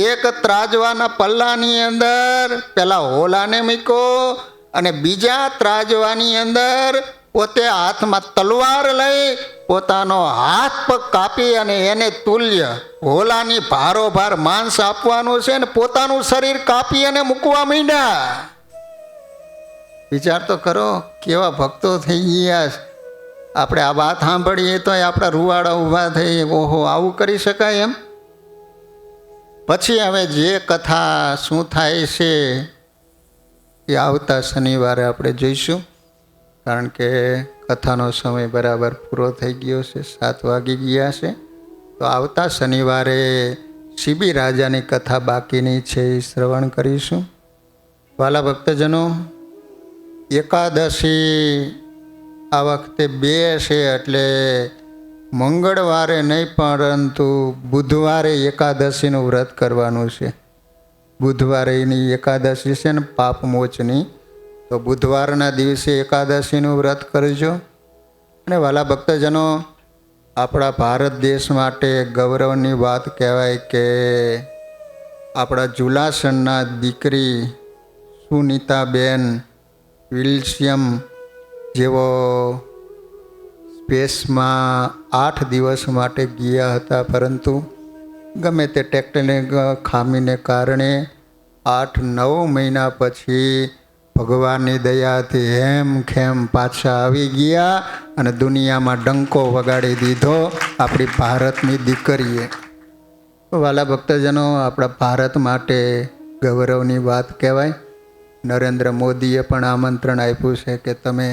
એક ત્રાજવાના પલ્લાની અંદર પેલા હોલાને મૂક્યો અને બીજા ત્રાજવાની અંદર પોતે હાથમાં તલવાર લઈ પોતાનો હાથ પગ કાપી અને એને તુલ્ય હોલાની ભારોભાર માંસ આપવાનું છે ને પોતાનું શરીર કાપી અને મૂકવા માંડ્યા. વિચાર તો કરો કેવા ભક્તો થઈ ગયા. આપણે આ વાત સાંભળીએ તો આપણા રૂવાડા ઊભા થઈ, ઓહો આવું કરી શકાય એમ. પછી હવે જે કથા શું થાય છે એ આવતા શનિવારે આપણે જોઈશું, કારણ કે કથાનો સમય બરાબર પૂરો થઈ ગયો છે, 7 વાગી ગયા છે. તો આવતા શનિવારે શિબી રાજાની કથા બાકીની છે એ શ્રવણ કરીશું. વાલા ભક્તજનો, એકાદશી આ વખતે 2 છે, એટલે મંગળવારે નહીં પરંતુ બુધવારે એકાદશીનું વ્રત કરવાનું છે. બુધવારે એની એકાદશી છે ને પાપમોચની, તો બુધવારના દિવસે એકાદશીનું વ્રત કરજો. અને વાલા ભક્તજનો, આપણા ભારત દેશ માટે ગૌરવની વાત કહેવાય કે આપણા જુલાસણના દીકરી સુનીતાબેન વિલ્સિયમ જેવો સ્પેસમાં 8 દિવસ માટે ગયા હતા, પરંતુ ગમે તે ટેકનિક ખામીને કારણે 8-9 મહિના પછી ભગવાનની દયાથી હેમખેમ પાછા આવી ગયા અને દુનિયામાં ડંકો વગાડી દીધો આપણી ભારતની દીકરીએ. વાલા ભક્તજનો, આપણા ભારત માટે ગૌરવની વાત કહેવાય. નરેન્દ્ર મોદીએ પણ આમંત્રણ આપ્યું છે કે તમે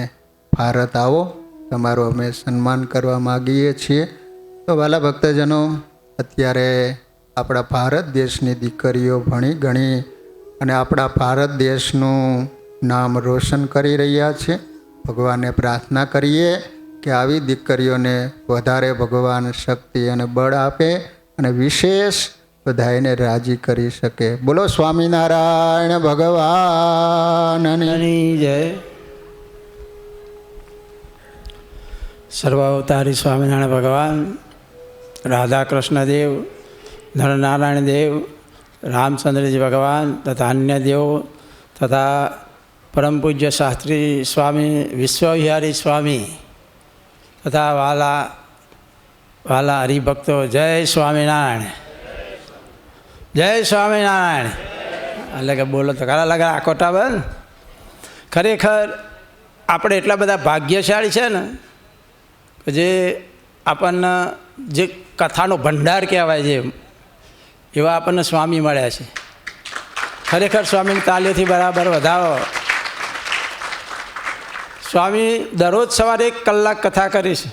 ભારત આવો, તમારું અમે સન્માન કરવા માગીએ છીએ. તો વાલા ભક્તજનો, અત્યારે આપણા ભારત દેશની દીકરીઓ ભણી ગણી અને આપણા ભારત દેશનું નામ રોશન કરી રહ્યા છે. ભગવાનને પ્રાર્થના કરીએ કે આવી દીકરીઓને વધારે ભગવાન શક્તિ અને બળ આપે અને વિશેષ બધાને રાજી કરી શકે. બોલો સ્વામિનારાયણ ભગવાનની જય. સર્વાવતારી સ્વામિનારાયણ ભગવાન, રાધા કૃષ્ણ દેવ, નરનારાયણ દેવ, રામચંદ્રજી ભગવાન તથા અન્ય દેવો તથા પરમ પૂજ્ય શાસ્ત્રી સ્વામી વિશ્વવિહારી સ્વામી તથા વાલા હરિભક્તો, જય સ્વામિનારાયણ, જય સ્વામિનારાયણ. એટલે કે બોલો તો કાલા લગા આકોટા બન. ખરેખર આપણે એટલા બધા ભાગ્યશાળી છે ને કે જે આપણને જે કથાનો ભંડાર કહેવાય છે એવા આપણને સ્વામી મળ્યા છે. ખરેખર સ્વામીની તાલીઓથી બરાબર વધાવો. સ્વામી દરરોજ સવારે 1 કલાક કથા કરી છે.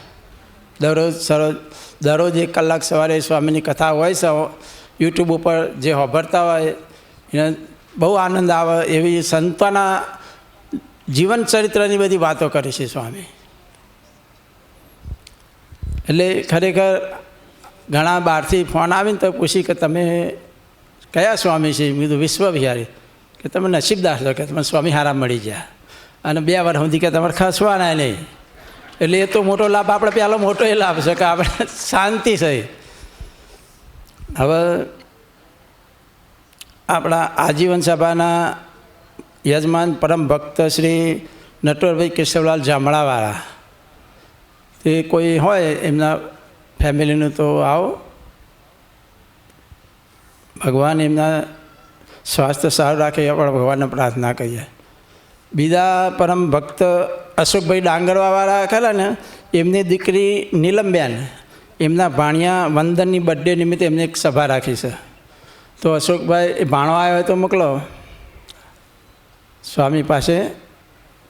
દરરોજ દરરોજ 1 કલાક સવારે સ્વામીની કથા હોય છે યુટ્યુબ ઉપર, જે સાંભળતા હોય એને બહુ આનંદ આવે એવી સંતોના જીવન ચરિત્રની બધી વાતો કરે છે સ્વામી. એટલે ખરેખર ઘણા બહારથી ફોન આવીને તો પૂછી કે તમે કયા સ્વામી છે? મેં કીધું વિશ્વ વિહારી. કે તમે નસીબદાર છો કે તમે સ્વામી હારા મળી ગયા, અને 2 વર્ષ સુધી કે તમારે ખસવાના નહીં. એટલે એ તો મોટો લાભ, આપણે પહેલો મોટો એ લાભ છે કે આપણે શાંતિ છે. હવે આપણા આજીવન સભાના યજમાન પરમ ભક્ત શ્રી નટવરભાઈ કેશવલાલ જામણાવાળા, તે કોઈ હોય એમના ફેમિલીનું તો આવો. ભગવાન એમના સ્વાસ્થ્ય સારું રાખે એ પણ ભગવાનને પ્રાર્થના કરીએ. બીજા પરમ ભક્ત અશોકભાઈ ડાંગરવાવાળા ખરા ને, એમની દીકરી નીલમબેન, એમના ભાણિયા વંદનની બર્થડે નિમિત્તે એમને એક સભા રાખી છે. તો અશોકભાઈ એ ભાણો આવ્યો હોય તો મોકલો સ્વામી પાસે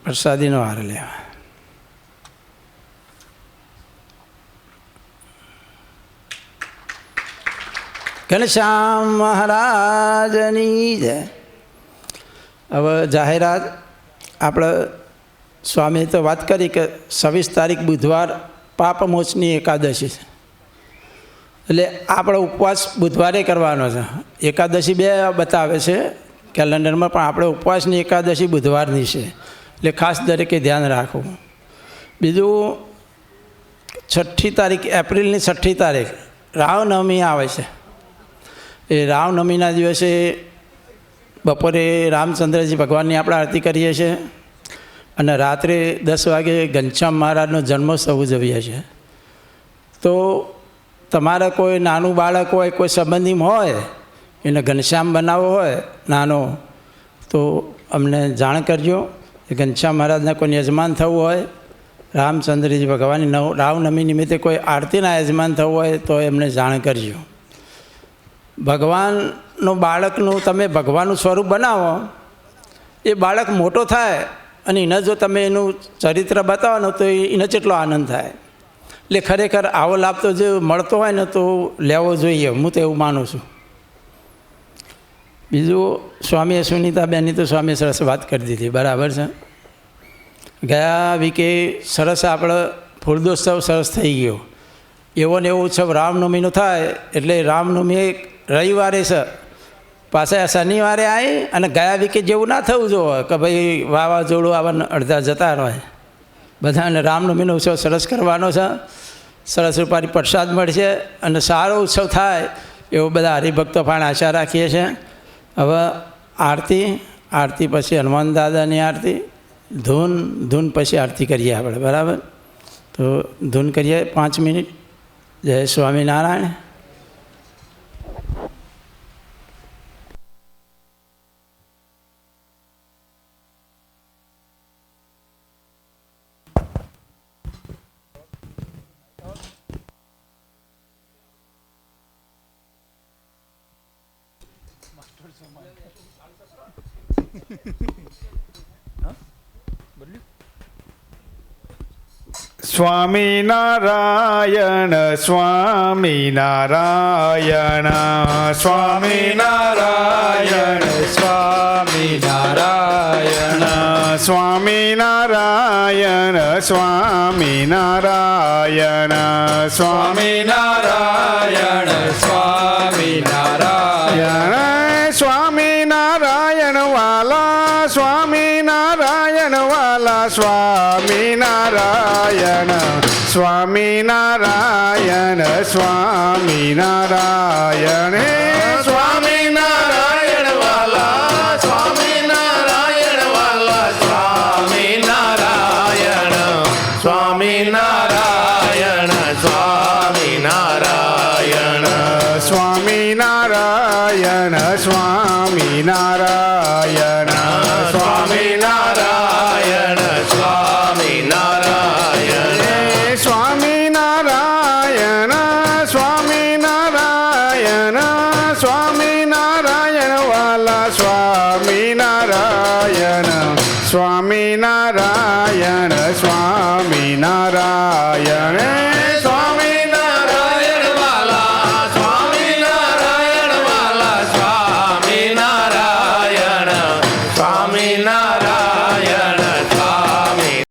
પ્રસાદીનો હાર લેવા. ઘનશ્યામ મહારાજની જય. હવે જાહેરાત આપણે સ્વામીએ તો વાત કરી કે 26 તારીખ બુધવાર પાપમોચની એકાદશી છે. એટલે આપણે ઉપવાસ બુધવારે કરવાનો છે. એકાદશી 2 બતાવે છે કેલેન્ડરમાં, પણ આપણે ઉપવાસની એકાદશી બુધવારની છે. એટલે ખાસ દરેકે ધ્યાન રાખવું. બીજું 6ઠી તારીખ, એપ્રિલની 6ઠી તારીખ રામનવમી આવે છે. એ રામનવમીના દિવસે બપોરે રામચંદ્રજી ભગવાનની આપણે આરતી કરીએ છીએ, અને રાત્રે 10 વાગે ઘનશ્યામ મહારાજનો જન્મોત્સવ ઉજવીએ છીએ. તો તમારે કોઈ નાનું બાળક હોય, કોઈ સંબંધીમાં હોય, એને ઘનશ્યામ બનાવવો હોય નાનો, તો અમને જાણ કરજો. ઘનશ્યામ મહારાજના કોઈ યજમાન થવું હોય, રામચંદ્રજી ભગવાનની રામનવમી નિમિત્તે કોઈ આરતીના યજમાન થવું હોય તો એમને જાણ કરજો. ભગવાનનું બાળકનું તમે ભગવાનનું સ્વરૂપ બનાવો, એ બાળક મોટો થાય અને એને જો તમે એનું ચરિત્ર બતાવો તો એને કેટલો આનંદ થાય. એટલે ખરેખર આવો લાભ તો જે મળતો હોય ને તો લેવો જોઈએ, હું તો એવું માનું છું. બીજું સ્વામીએ સુનીતાબેનની તો સ્વામીએ સરસ વાત કરી દીધી, બરાબર છે. ગયા વીકે સરસ આપણે ફૂલદોત્સવ સરસ થઈ ગયો. એવો ને એવો ઉત્સવ રામનવમીનો થાય, એટલે રામનવમી રવિવારે છે, પાછા શનિવારે આવી, અને ગયા વીકે જેવું ના થવું જોઈએ કે ભાઈ વાવાઝોડું આવવાને અડધા જતા રહે. બધાને રામનવમીનો ઉત્સવ સરસ કરવાનો છે. સરસ રૂપારી પ્રસાદ મળશે અને સારો ઉત્સવ થાય એવો બધા હરિભક્તો પણ આશા રાખીએ છીએ. હવે આરતી પછી હનુમાન દાદાની આરતી, ધૂન પછી આરતી કરીએ આપણે, બરાબર. તો ધૂન કરીએ 5 મિનિટ. જય સ્વામિનારાયણ. સ્વામિનારાયણ સ્વામિનારાયણ સ્વામિનારાયણ સ્વામિનારાયણ સ્વામિનારાયણ સ્વામિનારાયણ સ્વામિનારાયણ સ્વામિનારાયણ સ્વામિનારાયણ વાલા સ્વામિનારાયણ વાલા સ્વામિનારાયણ સ્વામિનારાયણ સ્વામિનારાયણ સ્વામિનારાયણ વાલા સ્વામિનારાયણ વાલા સ્વામિનારાયણ સ્વામિનારાયણ સ્વામિનારાયણ સ્વામિનારાયણ સ્વામિનારાયણ સ્વામિનારાયણ સ્વામિનારાયણ સ્વામિનારાયણ સ્વામિનારાયણ સ્વામિનારાયણ વાલા સ્વામિનારાયણ સ્વામિનારાયણ સ્વામિનારાયણ સ્વામિનારાયણ નારાયણ